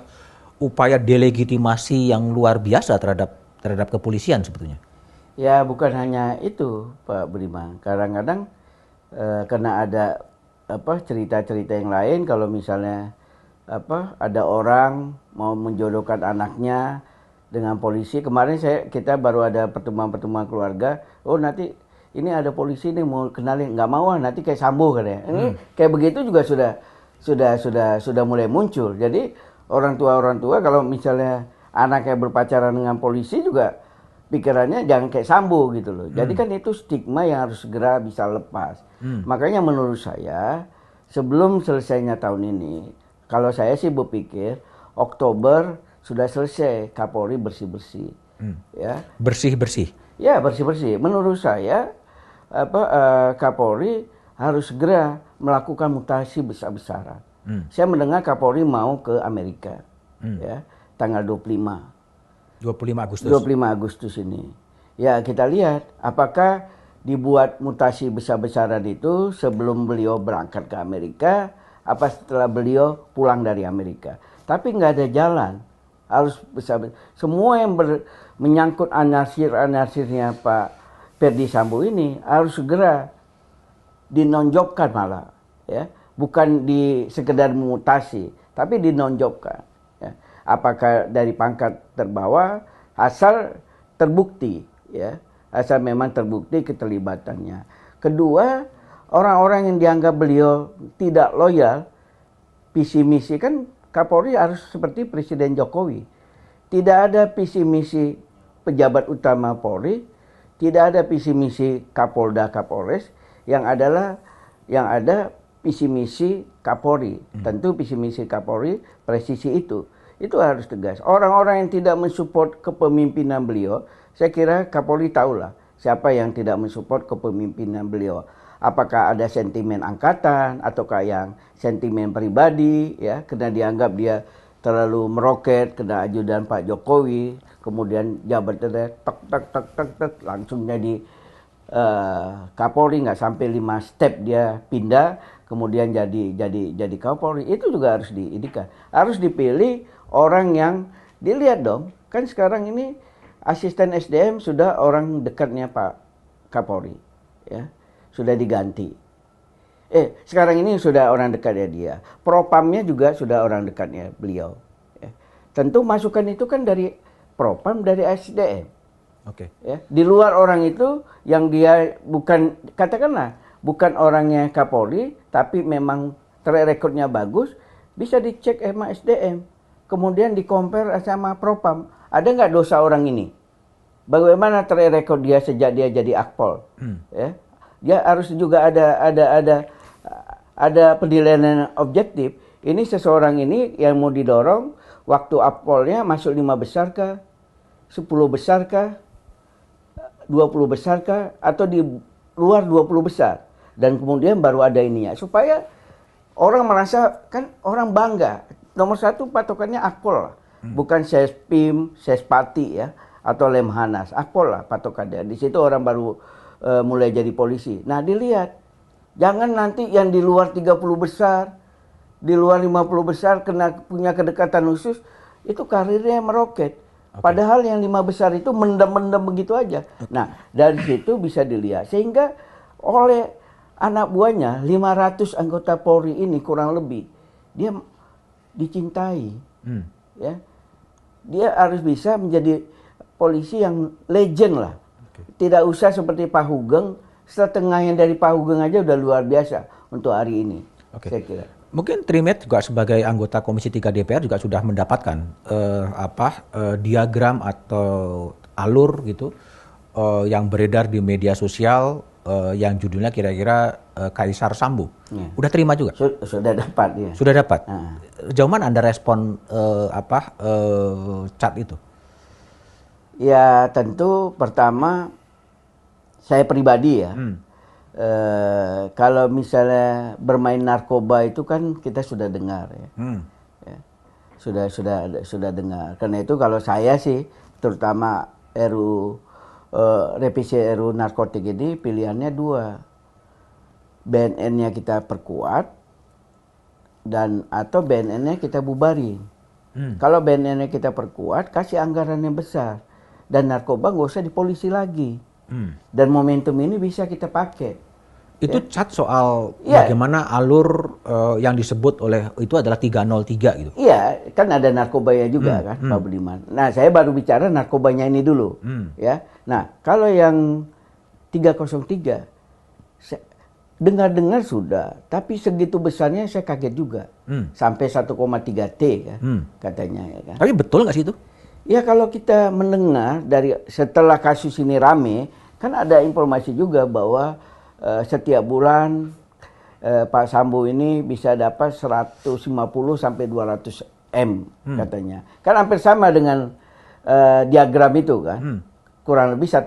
upaya delegitimasi yang luar biasa terhadap kepolisian sebetulnya. Ya bukan hanya itu Pak Budiman, kadang-kadang karena ada cerita-cerita yang lain, kalau misalnya ada orang mau menjodohkan anaknya dengan polisi. Kemarin kita baru ada pertemuan keluarga. Oh nanti ini ada polisi nih mau kenalin, nggak mau nanti kayak Sambo katanya. Ini kayak begitu juga sudah mulai muncul. Jadi orang tua kalau misalnya anaknya berpacaran dengan polisi juga pikirannya jangan kayak Sambo gitu loh. Jadi kan itu stigma yang harus segera bisa lepas. Makanya menurut saya sebelum selesainya tahun ini, kalau saya sih berpikir Oktober sudah selesai Kapolri bersih-bersih. Ya. Bersih-bersih? Ya bersih-bersih. Menurut saya Kapolri harus segera melakukan mutasi besar-besaran. Saya mendengar Kapolri mau ke Amerika, ya, tanggal 25 Agustus ini. Ya kita lihat apakah dibuat mutasi besar-besaran itu sebelum beliau berangkat ke Amerika, apa setelah beliau pulang dari Amerika. Tapi nggak ada jalan. Harus besar. Semua yang menyangkut anasir-anasirnya Pak Ferdi Sambo ini harus segera dinonjolkan malah, ya, bukan sekedar memutasi, tapi dinonjolkan. Ya. Apakah dari pangkat terbawah, asal terbukti, ya, asal memang terbukti keterlibatannya. Kedua, orang-orang yang dianggap beliau tidak loyal, visi misi kan. Kapolri harus seperti Presiden Jokowi. Tidak ada visi misi pejabat utama Polri, tidak ada visi misi Kapolda Kapolres, yang ada visi misi Kapolri. Tentu visi misi Kapolri presisi itu. Itu harus tegas. Orang-orang yang tidak mensupport kepemimpinan beliau, saya kira Kapolri tahulah siapa yang tidak mensupport kepemimpinan beliau. Apakah ada sentimen angkatan ataukah yang sentimen pribadi, ya, karena dianggap dia terlalu meroket, kena ajudan Pak Jokowi, kemudian jabatannya tek langsung jadi Kapolri, nggak sampai 5 step dia pindah, kemudian jadi Kapolri. Itu juga harus diidikan. Harus dipilih orang yang dilihat dong. Kan sekarang ini asisten SDM sudah orang dekatnya Pak Kapolri, ya, sudah diganti. Sekarang ini sudah orang dekatnya dia. Propamnya juga sudah orang dekatnya beliau. Ya. Tentu masukan itu kan dari Propam, dari SDM. Oke. Ya, di luar orang itu yang dia bukan, katakanlah bukan orangnya Kapolri, tapi memang track recordnya bagus, bisa dicek sama SDM, kemudian di-compare sama Propam. Ada nggak dosa orang ini? Bagaimana track record dia sejak dia jadi Akpol? Ya, dia harus juga ada penilaian objektif. Ini seseorang ini yang mau didorong, waktu Akpolnya masuk 5 besar kah, 10 besar kah, 20 besar kah, atau di luar 20 besar, dan kemudian baru ada ininya, supaya orang merasa, kan orang bangga. Nomor 1 patokannya Akpol lah, bukan Sespim, Sespati ya, atau Lemhanas. Akpol lah patokannya. Di situ orang baru mulai jadi polisi. Nah dilihat, jangan nanti yang di luar 30 besar, di luar 50 besar punya kedekatan khusus, itu karirnya meroket. Padahal yang 5 besar itu mendem-mendem begitu aja. Nah, dari situ bisa dilihat. Sehingga oleh anak buahnya, 500 anggota Polri ini kurang lebih, dia dicintai. Ya. Dia harus bisa menjadi polisi yang legend lah. Tidak usah seperti Pak Hugeng, setengahnya dari Pak Hugeng aja udah luar biasa untuk hari ini. Saya kira. Mungkin Trimet juga sebagai anggota Komisi 3 DPR juga sudah mendapatkan diagram atau alur gitu yang beredar di media sosial yang judulnya kira-kira Kaisar Sambo. Ya. Udah terima juga? Sudah dapat ya. Sudah dapat. Jauh mana Anda respon chat itu? Ya tentu pertama saya pribadi ya. Kalau misalnya bermain narkoba itu kan kita sudah dengar ya. Ya. Sudah dengar. Karena itu kalau saya sih, terutama revisi RUU narkotik ini pilihannya 2. BNN-nya kita perkuat dan atau BNN-nya kita bubarin. Kalau BNN-nya kita perkuat, kasih anggaran yang besar, dan narkoba nggak usah di polisi lagi. Dan momentum ini bisa kita pakai. Itu chat soal bagaimana alur yang disebut oleh itu adalah 303 gitu. Iya, kan ada narkobanya juga kan, Pak Budiman. Nah, saya baru bicara narkobanya ini dulu. Ya. Nah, kalau yang 303 dengar-dengar sudah, tapi segitu besarnya saya kaget juga. Sampai 1,3 T ya, katanya ya kan. Tapi betul nggak sih itu? Ya kalau kita mendengar dari setelah kasus ini rame, kan ada informasi juga bahwa setiap bulan Pak Sambo ini bisa dapat 150 sampai 200 M katanya. Kan hampir sama dengan diagram itu kan. Kurang lebih 1,3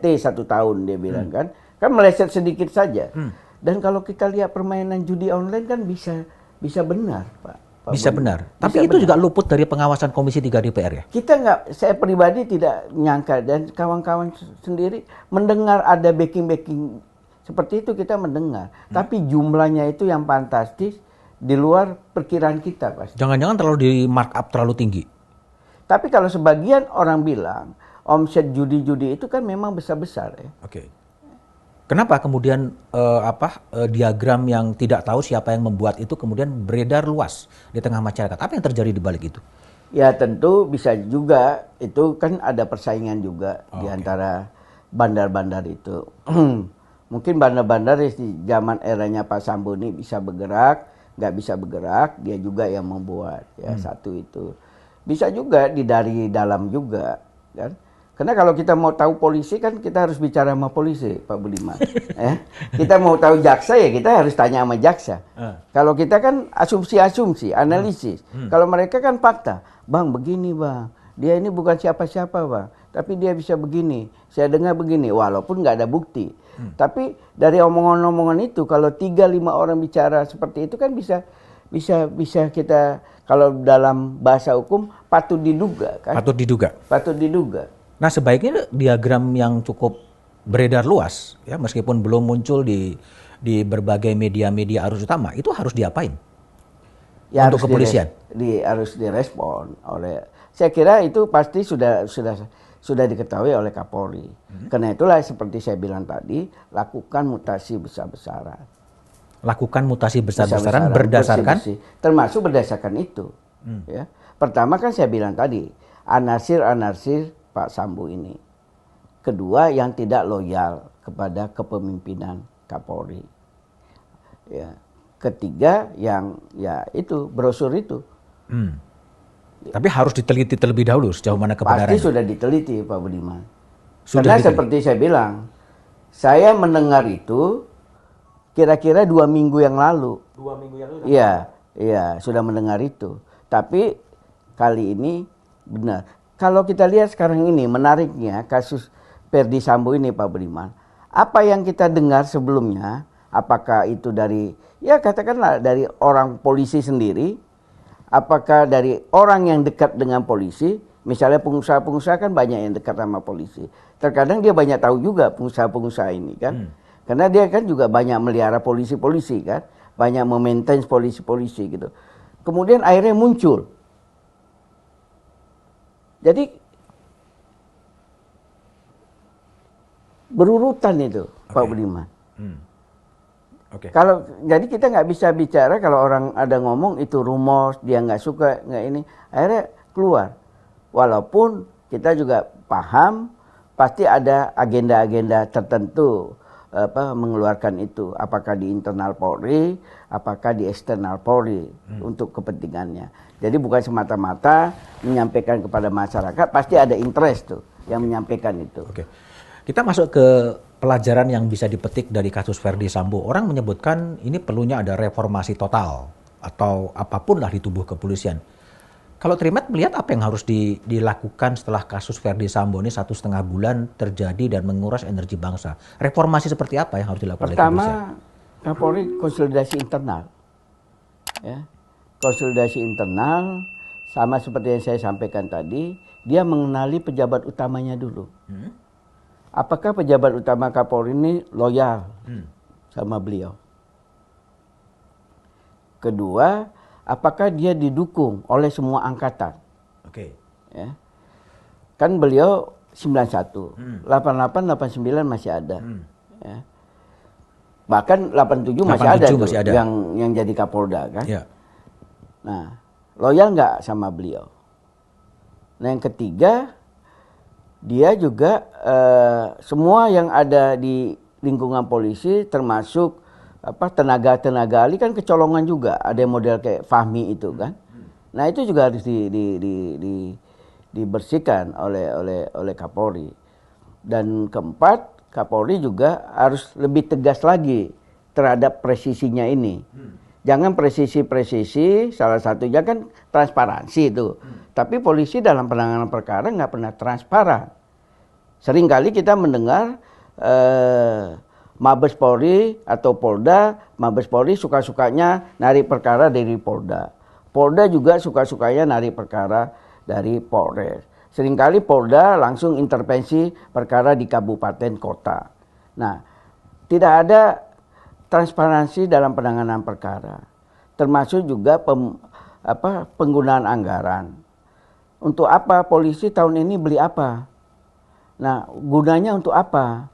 T 1 tahun dia bilang kan. Kan meleset sedikit saja. Dan kalau kita lihat permainan judi online kan bisa benar, Pak. Bisa benar. Tapi itu juga luput dari pengawasan Komisi 3 DPR ya? Kita saya pribadi tidak nyangka, dan kawan-kawan sendiri mendengar ada backing seperti itu, kita mendengar. Tapi jumlahnya itu yang fantastis, di luar perkiraan kita, Pak. Jangan-jangan terlalu di markup terlalu tinggi? Tapi kalau sebagian orang bilang, omset judi-judi itu kan memang besar-besar ya. Oke. Kenapa kemudian diagram yang tidak tahu siapa yang membuat itu kemudian beredar luas di tengah masyarakat? Apa yang terjadi di balik itu? Ya tentu bisa juga, itu kan ada persaingan juga di antara bandar-bandar itu. Mungkin bandar-bandar di zaman eranya Pak Sambo ini bisa bergerak, nggak bisa bergerak, dia juga yang membuat. Ya satu itu. Bisa juga dari dalam juga, kan? Karena kalau kita mau tahu polisi kan kita harus bicara sama polisi, Pak Budiman. Kita mau tahu jaksa ya kita harus tanya sama jaksa. Kalau kita kan asumsi-asumsi, analisis. Kalau mereka kan fakta. Bang begini bang, dia ini bukan siapa-siapa bang, tapi dia bisa begini. Saya dengar begini, walaupun nggak ada bukti. Tapi dari omongan-omongan itu, kalau 3-5 orang bicara seperti itu kan bisa kita, kalau dalam bahasa hukum patut diduga kan? Patut diduga. Patut diduga. Nah sebaiknya diagram yang cukup beredar luas, ya meskipun belum muncul di berbagai media-media arus utama, itu harus diapain? Ya, untuk kepolisian? Harus direspon oleh. Saya kira itu pasti sudah diketahui oleh Kapolri. Karena itulah seperti saya bilang tadi, lakukan mutasi besar-besaran. Lakukan mutasi besar-besaran berdasarkan? Bersih-bersih. Termasuk berdasarkan itu. Ya. Pertama kan saya bilang tadi, anarsir-anarsir Pak Sambo ini. Kedua, yang tidak loyal kepada kepemimpinan Kapolri. Ya. Ketiga, yang ya itu brosur itu. Tapi harus diteliti terlebih dahulu sejauh mana kebenarannya. Pasti sudah diteliti, Pak Budiman. Sudah Karena diteliti. seperti saya bilang, saya mendengar itu kira-kira 2 minggu yang lalu. 2 minggu yang lalu? Iya, sudah mendengar itu. Tapi kali ini benar. Kalau kita lihat sekarang ini, menariknya kasus Ferdy Sambo ini, Pak Budiman. Apa yang kita dengar sebelumnya, apakah itu dari, ya katakanlah dari orang polisi sendiri, apakah dari orang yang dekat dengan polisi, misalnya pengusaha-pengusaha kan banyak yang dekat sama polisi. Terkadang dia banyak tahu juga pengusaha-pengusaha ini kan. Karena dia kan juga banyak melihara polisi-polisi kan. Banyak memaintain polisi-polisi gitu. Kemudian akhirnya muncul. Jadi berurutan itu, Pak Budiman. Jadi kita nggak bisa bicara kalau orang ada ngomong itu rumor, dia nggak suka, nggak ini. Akhirnya keluar. Walaupun kita juga paham pasti ada agenda-agenda tertentu mengeluarkan itu, apakah di internal Polri, apakah di eksternal Polri untuk kepentingannya. Jadi bukan semata-mata menyampaikan kepada masyarakat, pasti ada interest tuh yang menyampaikan itu. Oke. Kita masuk ke pelajaran yang bisa dipetik dari kasus Ferdy Sambo. Orang menyebutkan ini perlunya ada reformasi total atau apapun lah di tubuh kepolisian. Kalau Trimet melihat apa yang harus dilakukan setelah kasus Ferdy Sambo ini 1,5 bulan terjadi dan menguras energi bangsa? Reformasi seperti apa yang harus dilakukan oleh kepolisian? Pertama, Kapolri konsolidasi internal. Ya. Konsolidasi internal sama seperti yang saya sampaikan tadi, dia mengenali pejabat utamanya dulu. Apakah pejabat utama Kapolri ini loyal sama beliau? Kedua, apakah dia didukung oleh semua angkatan? Oke. Ya. Kan beliau 91, 88, 89 masih ada. Ya. Bahkan 87 masih ada tuh, masih ada. Yang jadi Kapolda kan. Ya. Nah, loyal nggak sama beliau? Nah, yang ketiga, dia juga semua yang ada di lingkungan polisi termasuk tenaga ahli kan kecolongan juga, ada yang model kayak Fahmi itu kan. Nah, itu juga harus dibersihkan oleh Kapolri. Dan keempat, Kapolri juga harus lebih tegas lagi terhadap presisinya ini. Jangan presisi, salah satunya kan transparansi itu. Tapi polisi dalam penanganan perkara nggak pernah transparan. Seringkali kita mendengar Mabes Polri atau Polda, Mabes Polri suka-sukanya narik perkara dari Polda. Polda juga suka-sukanya narik perkara dari Polres. Seringkali Polda langsung intervensi perkara di kabupaten kota. Nah, tidak ada transparansi dalam penanganan perkara, termasuk juga penggunaan anggaran. Untuk apa polisi tahun ini beli apa? Nah, gunanya untuk apa?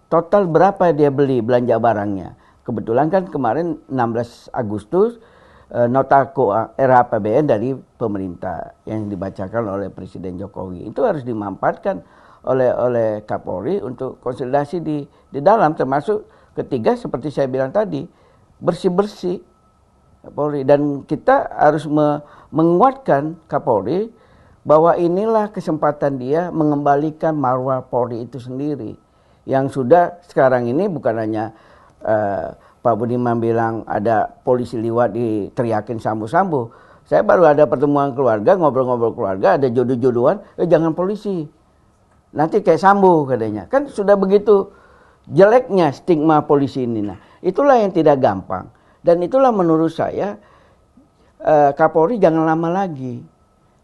Total berapa dia beli belanja barangnya? Kebetulan kan kemarin 16 Agustus nota RAPBN dari pemerintah yang dibacakan oleh Presiden Jokowi. Itu harus dimanfaatkan oleh Kapolri untuk konsolidasi di dalam, termasuk ketiga seperti saya bilang tadi, bersih-bersih Kapolri. Dan kita harus menguatkan Kapolri bahwa inilah kesempatan dia mengembalikan marwah Polri itu sendiri. Yang sudah sekarang ini bukan hanya Pak Budiman bilang ada polisi liwat diteriakin Sambo-Sambo. Saya baru ada pertemuan keluarga, ngobrol-ngobrol keluarga, ada jodoh-jodohan, jangan polisi. Nanti kayak Sambo katanya. Kan sudah begitu jeleknya stigma polisi ini. Nah, itulah yang tidak gampang. Dan itulah menurut saya Kapolri jangan lama lagi.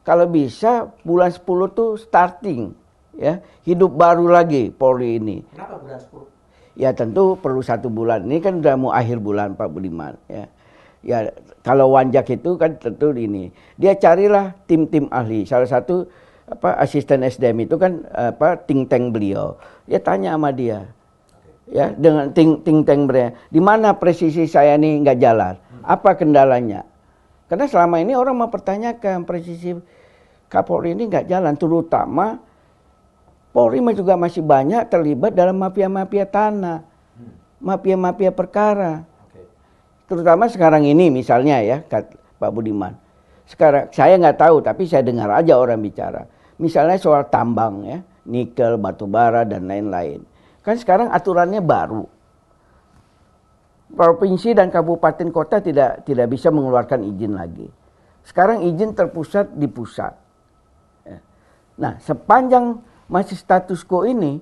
Kalau bisa bulan 10 tuh starting ya, hidup baru lagi Polri ini. Kenapa bulan 10? Ya tentu perlu 1 bulan. Ini kan udah mau akhir bulan Pak Budiman. Ya, ya kalau Wanjak itu kan tentu ini. Dia carilah tim-tim ahli. Salah satu asisten SDM itu kan think tank beliau. Dia tanya sama dia. Ya, dengan think tank beliau. Di mana presisi saya nih nggak jalan? Apa kendalanya? Karena selama ini orang mempertanyakan presisi Kapolri ini nggak jalan, terutama Polri juga masih banyak terlibat dalam mafia-mafia tanah, mafia-mafia perkara. Terutama sekarang ini misalnya ya, Pak Budiman. Sekarang saya nggak tahu, tapi saya dengar aja orang bicara. Misalnya soal tambang ya, nikel, batu bara dan lain-lain. Kan sekarang aturannya baru. Provinsi dan kabupaten kota tidak bisa mengeluarkan izin lagi. Sekarang izin terpusat di pusat. Nah, sepanjang masih status quo ini,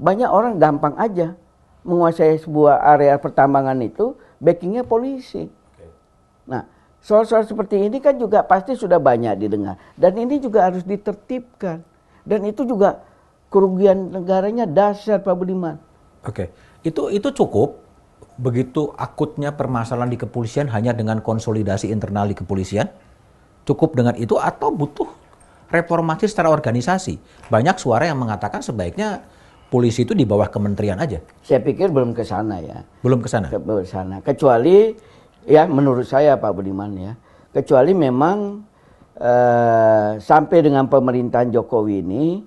banyak orang gampang aja menguasai sebuah area pertambangan itu, backingnya polisi. Nah, soal-soal seperti ini kan juga pasti sudah banyak didengar. Dan ini juga harus ditertibkan. Dan itu juga kerugian negaranya dahsyat, Pak Budiman. Oke, itu cukup. Begitu akutnya permasalahan di kepolisian hanya dengan konsolidasi internal di kepolisian? Cukup dengan itu atau butuh reformasi secara organisasi? Banyak suara yang mengatakan sebaiknya polisi itu di bawah kementerian aja. Saya pikir belum ke sana ya. Belum ke sana? Belum ke sana. Kecuali, ya menurut saya Pak Budiman ya, kecuali memang sampai dengan pemerintahan Jokowi ini,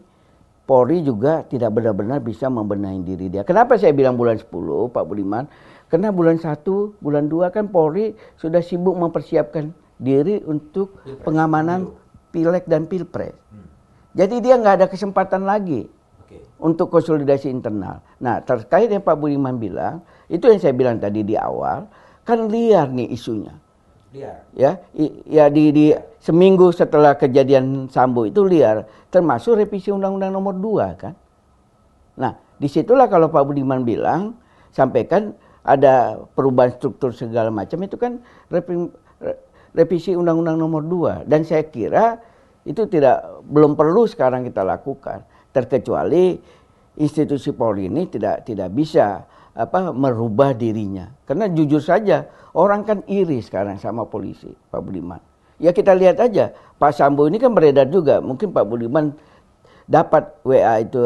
Polri juga tidak benar-benar bisa membenahi diri dia. Kenapa saya bilang bulan 10, Pak Budiman? Karena bulan 1, bulan 2 kan Polri sudah sibuk mempersiapkan diri untuk pengamanan Pileg dan Pilpres. Jadi dia nggak ada kesempatan lagi untuk konsolidasi internal. Nah, terkait yang Pak Budiman bilang, itu yang saya bilang tadi di awal, kan liar nih isunya. Liar. Ya di seminggu setelah kejadian Sambo itu liar, termasuk revisi Undang-Undang Nomor 2 kan. Nah, disitulah kalau Pak Budiman bilang, sampaikan ada perubahan struktur segala macam, itu kan revisi Undang-Undang Nomor 2. Dan saya kira itu belum perlu sekarang kita lakukan. Terkecuali institusi Polri ini tidak bisa merubah dirinya. Karena jujur saja, orang kan iri sekarang sama polisi, Pak Budiman. Ya kita lihat aja, Pak Sambo ini kan beredar juga. Mungkin Pak Budiman dapat WA itu,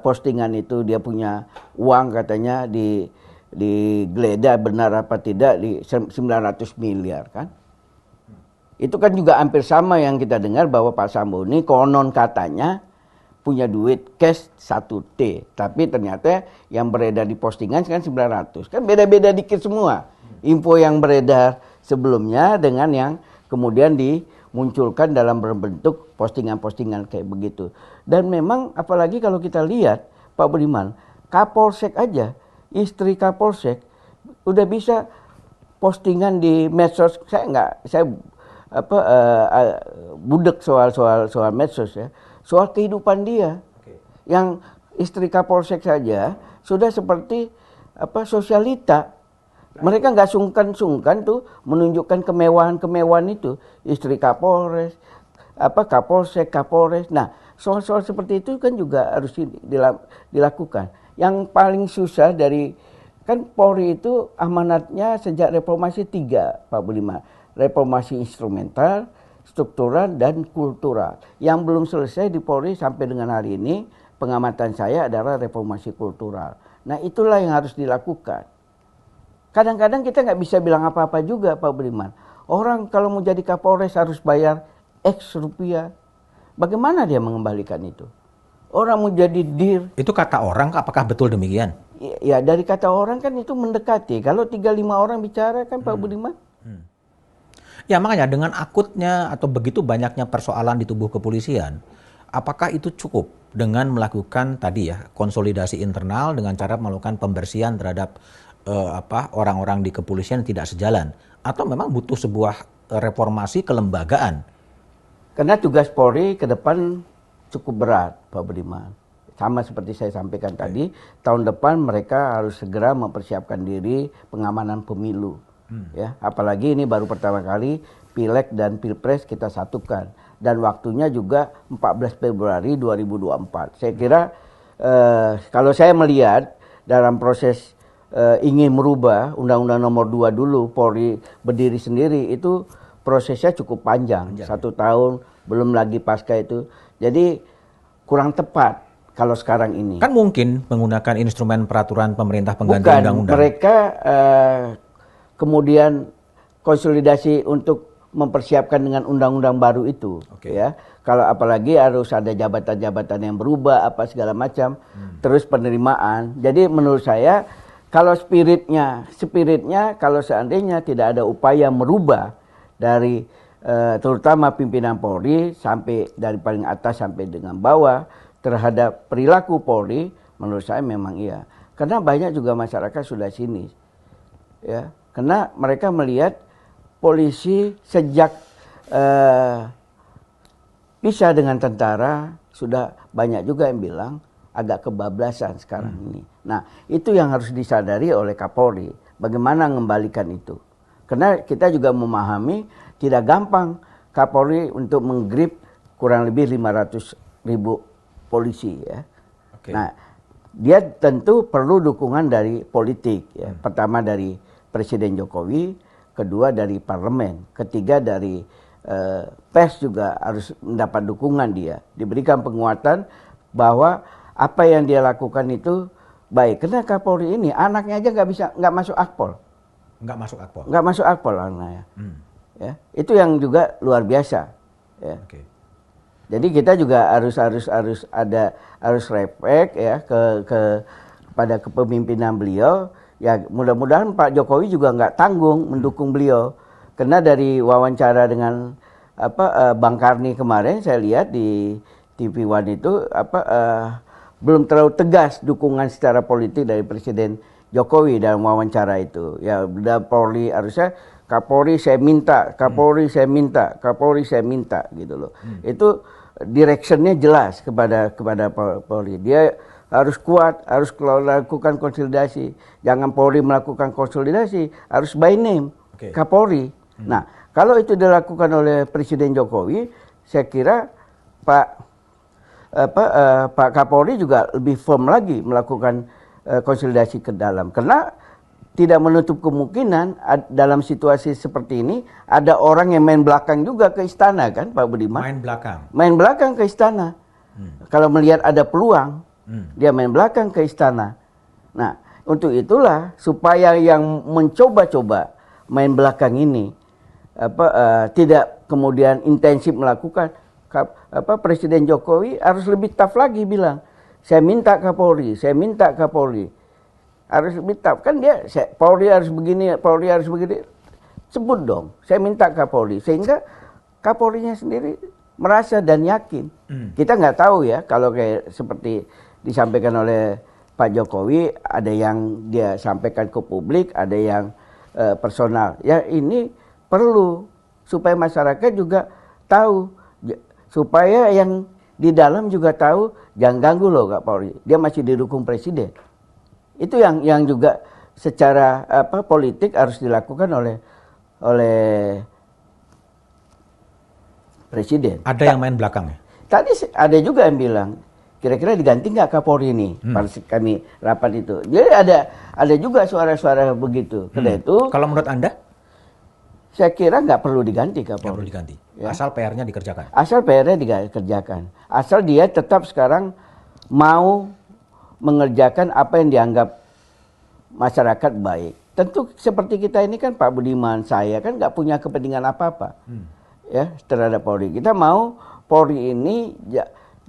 postingan itu, dia punya uang katanya digeledah benar apa tidak di 900 miliar kan. Itu kan juga hampir sama yang kita dengar bahwa Pak Sambo ini konon katanya punya duit cash 1T. Tapi ternyata yang beredar di postingan kan 900. Kan beda-beda dikit semua. Info yang beredar sebelumnya dengan yang kemudian dimunculkan dalam berbentuk postingan-postingan kayak begitu. Dan memang apalagi kalau kita lihat Pak Budiman, Kapolsek aja, istri Kapolsek udah bisa postingan di medsos. Saya budek soal medsos ya, soal kehidupan dia. Yang istri Kapolsek saja sudah seperti sosialita. Mereka nggak sungkan tuh menunjukkan kemewahan itu, istri Kapolres, Kapolsek, Kapolres. Nah, soal-soal seperti itu kan juga harus dilakukan. Yang paling susah kan Polri itu amanatnya sejak reformasi 3, Pak Budiman. Reformasi instrumental, struktural, dan kultural. Yang belum selesai di Polri sampai dengan hari ini, pengamatan saya adalah reformasi kultural. Nah, itulah yang harus dilakukan. Kadang-kadang kita nggak bisa bilang apa-apa juga, Pak Budiman. Orang kalau mau jadi Kapolres harus bayar X rupiah. Bagaimana dia mengembalikan itu? Orang mau jadi dir. Itu kata orang, apakah betul demikian? Ya dari kata orang kan itu mendekati. Kalau 3-5 orang bicara kan Pak Budiman. Ya makanya dengan akutnya atau begitu banyaknya persoalan di tubuh kepolisian, apakah itu cukup dengan melakukan tadi ya konsolidasi internal dengan cara melakukan pembersihan terhadap orang-orang di kepolisian yang tidak sejalan, atau memang butuh sebuah reformasi kelembagaan? Karena tugas Polri ke depan cukup berat, Pak Budiman. Sama seperti saya sampaikan tadi, tahun depan mereka harus segera mempersiapkan diri pengamanan pemilu. Ya, apalagi ini baru pertama kali Pileg dan Pilpres kita satukan. dan waktunya juga 14 Februari 2024. Saya kira kalau saya melihat dalam proses ingin merubah Undang-Undang Nomor 2 dulu, Polri berdiri sendiri, itu prosesnya cukup panjang. 1 tahun, belum lagi pasca itu. Jadi kurang tepat kalau sekarang ini. Kan mungkin menggunakan instrumen peraturan pemerintah pengganti Bukan, undang-undang. mereka kemudian konsolidasi untuk mempersiapkan dengan undang-undang baru itu, ya. Kalau apalagi harus ada jabatan-jabatan yang berubah, apa segala macam, terus penerimaan. Jadi menurut saya, kalau spiritnya, kalau seandainya tidak ada upaya merubah dari terutama pimpinan Polri sampai dari paling atas sampai dengan bawah terhadap perilaku Polri, menurut saya memang iya. Karena banyak juga masyarakat sudah sinis, ya. Karena mereka melihat polisi sejak pisah dengan tentara sudah banyak juga yang bilang agak kebablasan sekarang ini. Nah, itu yang harus disadari oleh Kapolri. Bagaimana mengembalikan itu? Karena kita juga memahami tidak gampang Kapolri untuk menggrip kurang lebih 500.000 polisi, ya. Nah, dia tentu perlu dukungan dari politik, ya. Pertama dari Presiden Jokowi, kedua dari parlemen, ketiga dari pers juga harus mendapat dukungan dia, diberikan penguatan bahwa apa yang dia lakukan itu baik. Karena Kapolri ini anaknya aja nggak masuk akpol. Nggak masuk akpol anaknya. Ya, itu yang juga luar biasa. Ya. Jadi kita juga harus refleks, ya, pada kepemimpinan beliau. Ya, mudah-mudahan Pak Jokowi juga nggak tanggung mendukung beliau. Karena dari wawancara dengan Bang Karni kemarin saya lihat di TV One itu belum terlalu tegas dukungan secara politik dari Presiden Jokowi dalam wawancara itu. Ya, udah Polri harusnya Kapolri saya minta, Kapolri saya minta, Kapolri saya minta gitu loh. Itu directionnya jelas kepada Polri. Dia harus kuat, harus melakukan konsolidasi. Jangan Polri melakukan konsolidasi, harus by name Kapolri. Nah, kalau itu dilakukan oleh Presiden Jokowi, saya kira Pak Kapolri juga lebih firm lagi melakukan konsolidasi ke dalam. Karena tidak menutup kemungkinan dalam situasi seperti ini ada orang yang main belakang juga ke istana, kan, Pak Budiman? Main belakang ke istana. Kalau melihat ada peluang, dia main belakang ke istana. Nah, untuk itulah supaya yang mencoba-coba main belakang ini tidak kemudian intensif melakukan, Presiden Jokowi harus lebih tough lagi bilang, saya minta Kapolri, saya minta Kapolri. Harus lebih tough. Kan dia, Polri harus begini, Polri harus begini. Sebut dong, saya minta Kapolri. Sehingga Kapolrinya sendiri merasa dan yakin. Kita nggak tahu ya, kalau kayak seperti disampaikan oleh Pak Jokowi, ada yang dia sampaikan ke publik, ada yang personal. Ya, ini perlu supaya masyarakat juga tahu, supaya yang di dalam juga tahu, jangan ganggu loh Kak Polri, dia masih didukung Presiden. Itu yang juga secara politik harus dilakukan oleh Presiden. Ada yang main belakang ya? Tadi ada juga yang bilang, kira-kira diganti nggak Kapolri ini? Pas kami rapat itu. Jadi ada juga suara-suara begitu. Karena itu, kalau menurut Anda? Saya kira nggak perlu diganti Kapolri. Nggak perlu diganti. Ya. Asal PR-nya dikerjakan. Asal PR-nya dikerjakan. Asal dia tetap sekarang mau mengerjakan apa yang dianggap masyarakat baik. Tentu seperti kita ini kan, Pak Budiman, saya kan nggak punya kepentingan apa-apa ya terhadap Polri. Kita mau Polri ini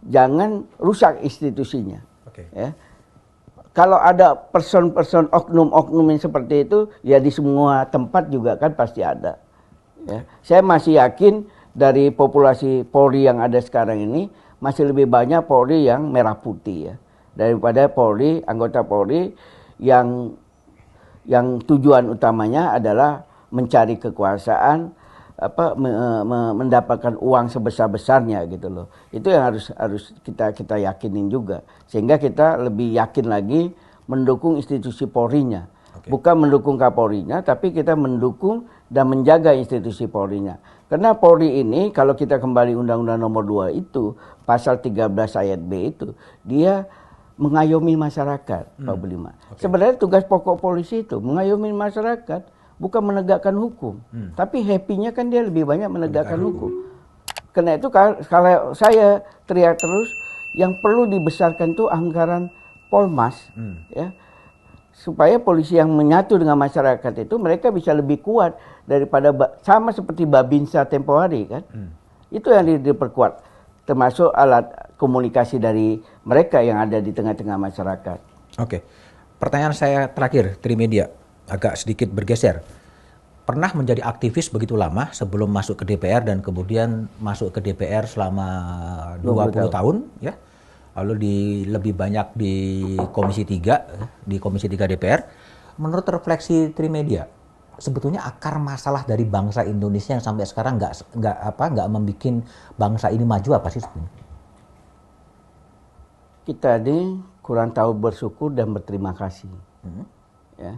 jangan rusak institusinya. Ya. Kalau ada person-person, oknum-oknum yang seperti itu, ya di semua tempat juga kan pasti ada. Ya. Saya masih yakin dari populasi Polri yang ada sekarang ini, masih lebih banyak Polri yang merah putih ya. Daripada Polri, anggota Polri yang tujuan utamanya adalah mencari kekuasaan, mendapatkan uang sebesar-besarnya gitu loh. Itu yang harus kita yakinin juga, sehingga kita lebih yakin lagi mendukung institusi Polri-nya. Bukan mendukung Kapolri-nya, tapi kita mendukung dan menjaga institusi Polri-nya. Karena Polri ini kalau kita kembali Undang-Undang Nomor 2 itu, pasal 13 ayat B itu, dia mengayomi masyarakat, Pak Budiman. Sebenarnya tugas pokok polisi itu mengayomi masyarakat, bukan menegakkan hukum. Tapi happy-nya kan dia lebih banyak menegakkan hukum. Karena itu kalau saya teriak terus, yang perlu dibesarkan itu anggaran Polmas, ya, supaya polisi yang menyatu dengan masyarakat itu mereka bisa lebih kuat daripada sama seperti Babinsa tempo hari kan. Itu yang diperkuat, termasuk alat komunikasi dari mereka yang ada di tengah-tengah masyarakat. Oke, pertanyaan saya terakhir, Trimedia, agak sedikit bergeser. Pernah menjadi aktivis begitu lama sebelum masuk ke DPR dan kemudian masuk ke DPR selama 20 tahun, ya. Lalu lebih banyak di Komisi 3, di Komisi 3 DPR. Menurut refleksi Trimedia, sebetulnya akar masalah dari bangsa Indonesia yang sampai sekarang nggak membuat bangsa ini maju apa sih sebenarnya? Kita ini kurang tahu bersyukur dan berterima kasih, ya.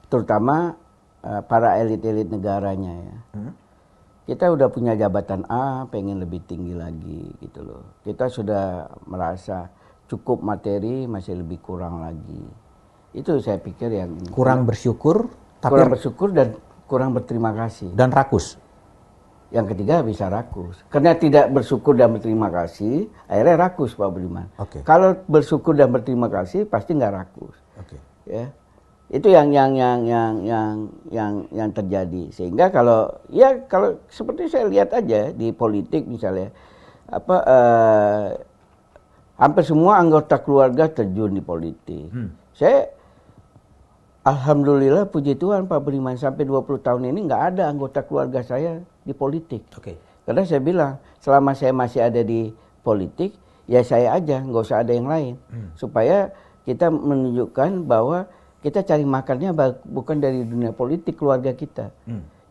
Terutama para elit-elit negaranya, ya. Kita udah punya jabatan A, pengen lebih tinggi lagi gitu loh. Kita sudah merasa cukup materi, masih lebih kurang lagi. Itu saya pikir yang kurang bersyukur, tapi kurang bersyukur dan kurang berterima kasih. Dan rakus. Yang ketiga bisa rakus. Karena tidak bersyukur dan berterima kasih, akhirnya rakus, Pak Budiman. Kalau bersyukur dan berterima kasih pasti nggak rakus. Ya. Itu yang terjadi. Sehingga kalau seperti saya lihat aja di politik misalnya, hampir semua anggota keluarga terjun di politik. Saya alhamdulillah puji Tuhan Pak Budiman, sampai 20 tahun ini nggak ada anggota keluarga saya di politik. Karena saya bilang selama saya masih ada di politik, ya saya aja, nggak usah ada yang lain. Supaya kita menunjukkan bahwa kita cari makannya bukan dari dunia politik keluarga kita.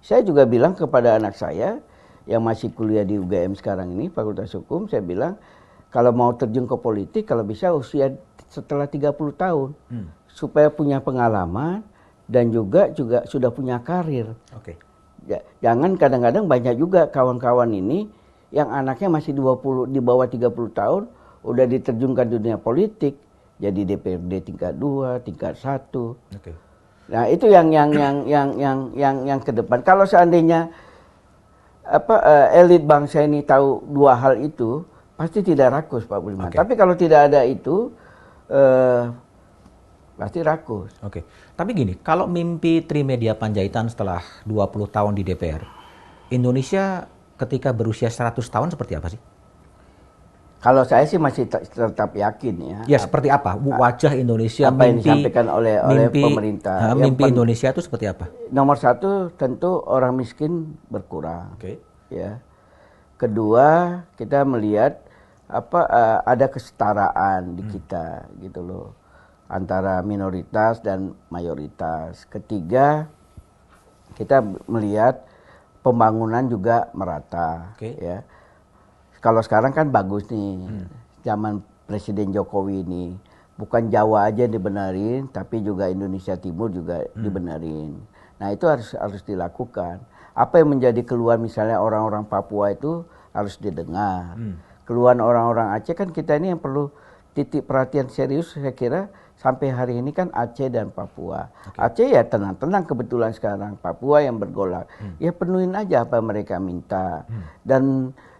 Saya juga bilang kepada anak saya yang masih kuliah di UGM sekarang ini, Fakultas Hukum, saya bilang kalau mau terjun ke politik, kalau bisa usia setelah 30 tahun. Supaya punya pengalaman dan juga sudah punya karir. Jangan kadang-kadang banyak juga kawan-kawan ini yang anaknya masih di bawah 30 tahun, udah diterjunkan di dunia politik. Jadi DPRD tingkat 2, tingkat 1. Nah, itu yang ke depan. Kalau seandainya elit bangsa ini tahu dua hal itu, pasti tidak rakus, Pak Budiman. Tapi kalau tidak ada itu, pasti rakus. Tapi gini, kalau mimpi Trimedia Panjaitan setelah 20 tahun di DPR, Indonesia ketika berusia 100 tahun seperti apa sih? Kalau saya sih masih tetap yakin ya. Ya seperti apa wajah Indonesia, apa yang disampaikan oleh pemerintah. Mimpi Indonesia itu seperti apa? Nomor satu tentu orang miskin berkurang. Ya. Kedua kita melihat ada kesetaraan di kita gitu loh, antara minoritas dan mayoritas. Ketiga kita melihat pembangunan juga merata. Ya. Kalau sekarang kan bagus nih, zaman Presiden Jokowi ini, bukan Jawa aja dibenerin, tapi juga Indonesia Timur juga dibenerin. Nah itu harus dilakukan. Apa yang menjadi keluhan misalnya orang-orang Papua itu harus didengar. Keluhan orang-orang Aceh kan kita ini yang perlu titik perhatian serius, saya kira sampai hari ini kan Aceh dan Papua. Aceh ya tenang-tenang kebetulan sekarang, Papua yang bergolak. Ya penuhin aja apa mereka minta.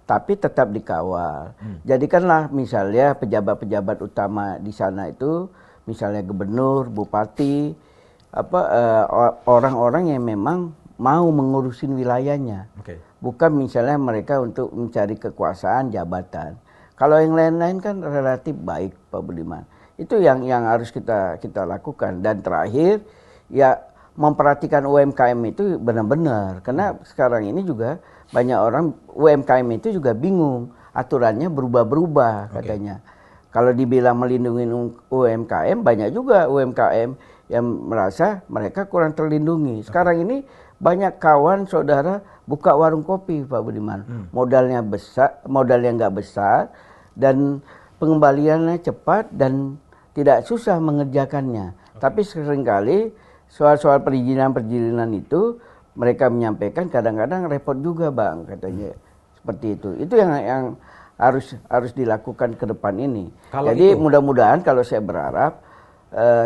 Tapi tetap dikawal. Jadikanlah misalnya pejabat-pejabat utama di sana itu, misalnya gubernur, bupati, orang-orang yang memang mau mengurusin wilayahnya. Bukan misalnya mereka untuk mencari kekuasaan, jabatan. Kalau yang lain-lain kan relatif baik, Pak Budiman. Itu yang harus kita lakukan. Dan terakhir, ya memperhatikan UMKM itu benar-benar. Karena sekarang ini juga banyak orang UMKM itu juga bingung, aturannya berubah-berubah katanya. Kalau dibilang melindungi UMKM, banyak juga UMKM yang merasa mereka kurang terlindungi. Sekarang ini banyak kawan saudara buka warung kopi, Pak Budiman. Modalnya nggak besar dan pengembaliannya cepat dan tidak susah mengerjakannya. Tapi seringkali soal-soal perizinan itu mereka menyampaikan kadang-kadang repot juga Bang katanya seperti itu. Itu yang harus dilakukan ke depan ini. Kalau Jadi itu, mudah-mudahan kalau saya berharap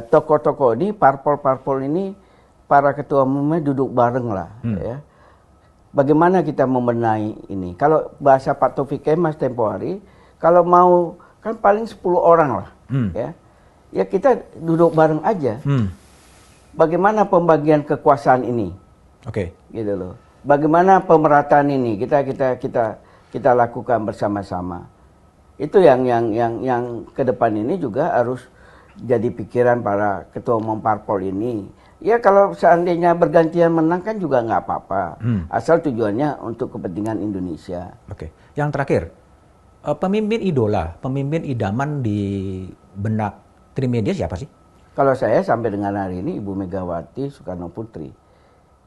tokoh-tokoh ini, parpol-parpol ini, para ketua umumnya duduk bareng lah. Ya. Bagaimana kita membenahi ini? Kalau bahasa Pak Taufik Kemas tempo hari, kalau mau kan paling 10 orang lah, ya kita duduk bareng aja. Bagaimana pembagian kekuasaan ini? Gitu loh. Bagaimana pemerataan ini kita lakukan bersama-sama. Itu yang ke depan ini juga harus jadi pikiran para ketua umum parpol ini. Ya kalau seandainya bergantian menang kan juga nggak apa-apa. Asal tujuannya untuk kepentingan Indonesia. Yang terakhir, pemimpin idola, pemimpin idaman di benak Trimedia siapa sih? Kalau saya sampai dengan hari ini Ibu Megawati Soekarno Putri.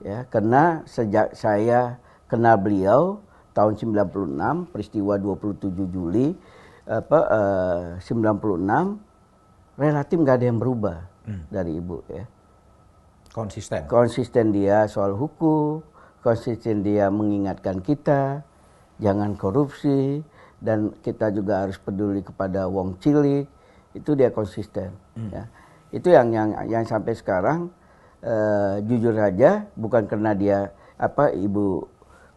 Ya, karena sejak saya kenal beliau tahun 96, peristiwa 27 Juli 96, relatif nggak ada yang berubah dari Ibu ya. Konsisten dia soal hukum, konsisten dia mengingatkan kita jangan korupsi, dan kita juga harus peduli kepada wong cilik. Itu dia konsisten. Ya. Itu yang sampai sekarang jujur saja bukan karena dia Ibu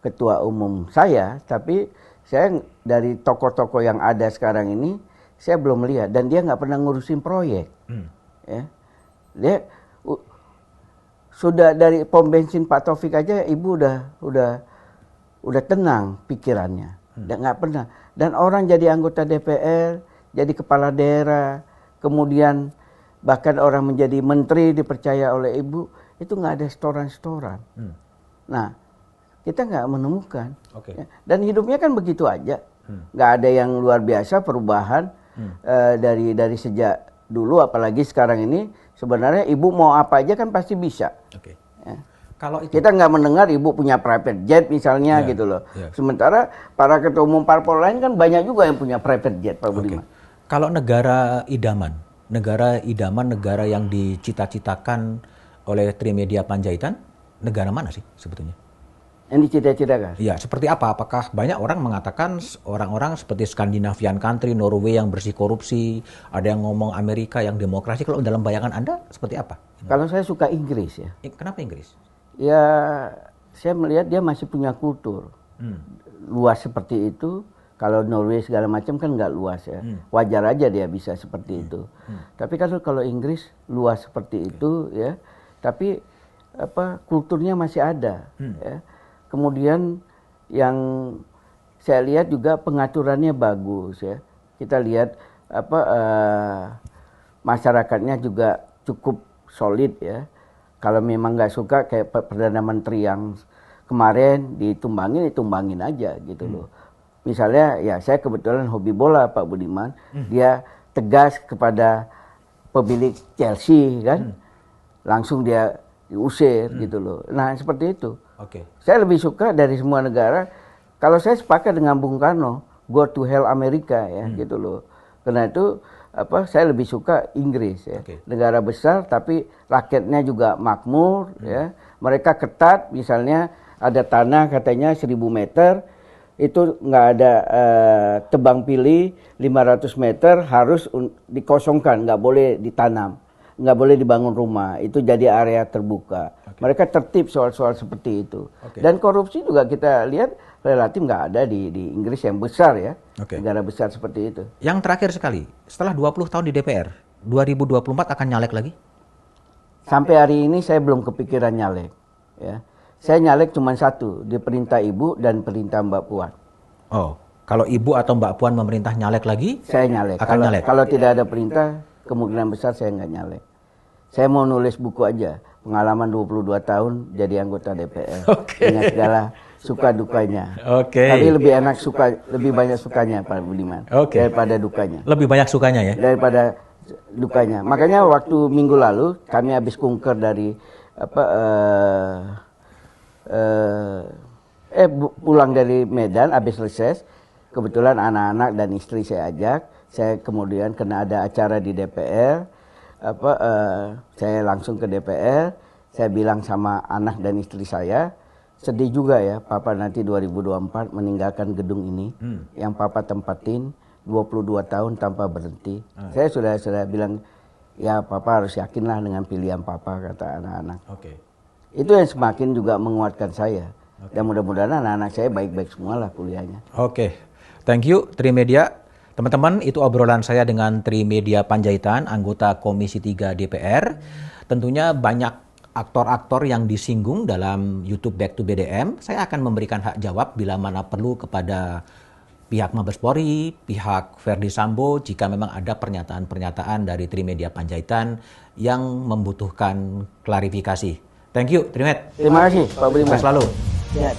ketua umum saya, tapi saya dari tokoh-tokoh yang ada sekarang ini saya belum melihat, dan dia nggak pernah ngurusin proyek. Ya. Dia sudah dari pom bensin Pak Taufik aja Ibu udah tenang pikirannya, dan nggak pernah. Dan orang jadi anggota DPR, jadi kepala daerah, kemudian bahkan orang menjadi menteri dipercaya oleh Ibu, itu nggak ada setoran-setoran. Nah, kita nggak menemukan. Ya. Dan hidupnya kan begitu aja, nggak ada yang luar biasa perubahan dari sejak dulu, apalagi sekarang ini. Sebenarnya Ibu mau apa aja kan pasti bisa. Ya. Kalau itu, kita nggak mendengar Ibu punya private jet misalnya gitu loh. Sementara para ketua umum parpol lain kan banyak juga yang punya private jet, Pak Budiman. Kalau negara idaman, negara yang dicita-citakan oleh Trimedia Panjaitan, negara mana sih sebetulnya? Yang dicita-citakan? Iya, seperti apa? Apakah banyak orang mengatakan orang-orang seperti Scandinavian country, Norway yang bersih korupsi, ada yang ngomong Amerika yang demokrasi. Kalau dalam bayangan Anda seperti apa? Kalau saya suka Inggris ya. Kenapa Inggris? Ya, saya melihat dia masih punya kultur luas seperti itu. Kalau Norway segala macam kan nggak luas ya. Wajar aja dia bisa seperti itu. Tapi kalau Inggris luas seperti itu ya, tapi kulturnya masih ada. Ya. Kemudian yang saya lihat juga pengaturannya bagus ya. Kita lihat masyarakatnya juga cukup solid ya. Kalau memang nggak suka kayak Perdana Menteri yang kemarin ditumbangin aja gitu loh. Misalnya ya saya kebetulan hobi bola Pak Budiman, dia tegas kepada pemilik Chelsea kan, langsung dia diusir gitu loh. Nah seperti itu. Saya lebih suka dari semua negara. Kalau saya sepakat dengan Bung Karno, go to hell Amerika ya gitu loh. Karena itu saya lebih suka Inggris ya. Negara besar tapi rakyatnya juga makmur ya. Mereka ketat, misalnya ada tanah katanya 1000 meter, itu nggak ada tebang pilih, 500 meter harus dikosongkan, nggak boleh ditanam, nggak boleh dibangun rumah, itu jadi area terbuka. Mereka tertib soal-soal seperti itu. Dan korupsi juga kita lihat relatif nggak ada di Inggris yang besar ya, negara besar seperti itu. Yang terakhir sekali, setelah 20 tahun di DPR, 2024 akan nyalek lagi? Sampai hari ini saya belum kepikiran nyalek. Ya. Saya nyalek cuma satu, di perintah Ibu dan perintah Mbak Puan. Oh, kalau Ibu atau Mbak Puan memerintah nyalek lagi? Saya nyalek. Kalau tidak ada perintah, kemungkinan besar saya nggak nyalek. Saya mau nulis buku aja, pengalaman 22 tahun jadi anggota DPR. Dengan segala suka dukanya. Tapi lebih banyak sukanya Pak Budiman daripada dukanya. Lebih banyak sukanya ya? Daripada dukanya. Makanya waktu minggu lalu kami habis kunker dari pulang dari Medan habis reses, kebetulan anak-anak dan istri saya ajak. Saya kemudian kena ada acara di DPR, saya langsung ke DPR. Saya bilang sama anak dan istri saya, sedih juga ya Papa nanti 2024 meninggalkan gedung ini yang Papa tempatin 22 tahun tanpa berhenti. Saya sudah bilang, ya Papa harus yakinlah dengan pilihan Papa, kata anak-anak. Itu yang semakin juga menguatkan saya. Dan mudah-mudahan anak-anak saya baik-baik semua lah kuliahnya. Thank you Trimedia. Teman-teman, itu obrolan saya dengan Trimedia Panjaitan, anggota Komisi 3 DPR. Tentunya banyak aktor-aktor yang disinggung dalam YouTube Back to BDM. Saya akan memberikan hak jawab bila mana perlu kepada pihak Mabes Polri, pihak Verdi Sambo, jika memang ada pernyataan-pernyataan dari Trimedia Panjaitan yang membutuhkan klarifikasi. Thank you, Trimed. Terima kasih, Pak Budiman. Sukses selalu. Ya,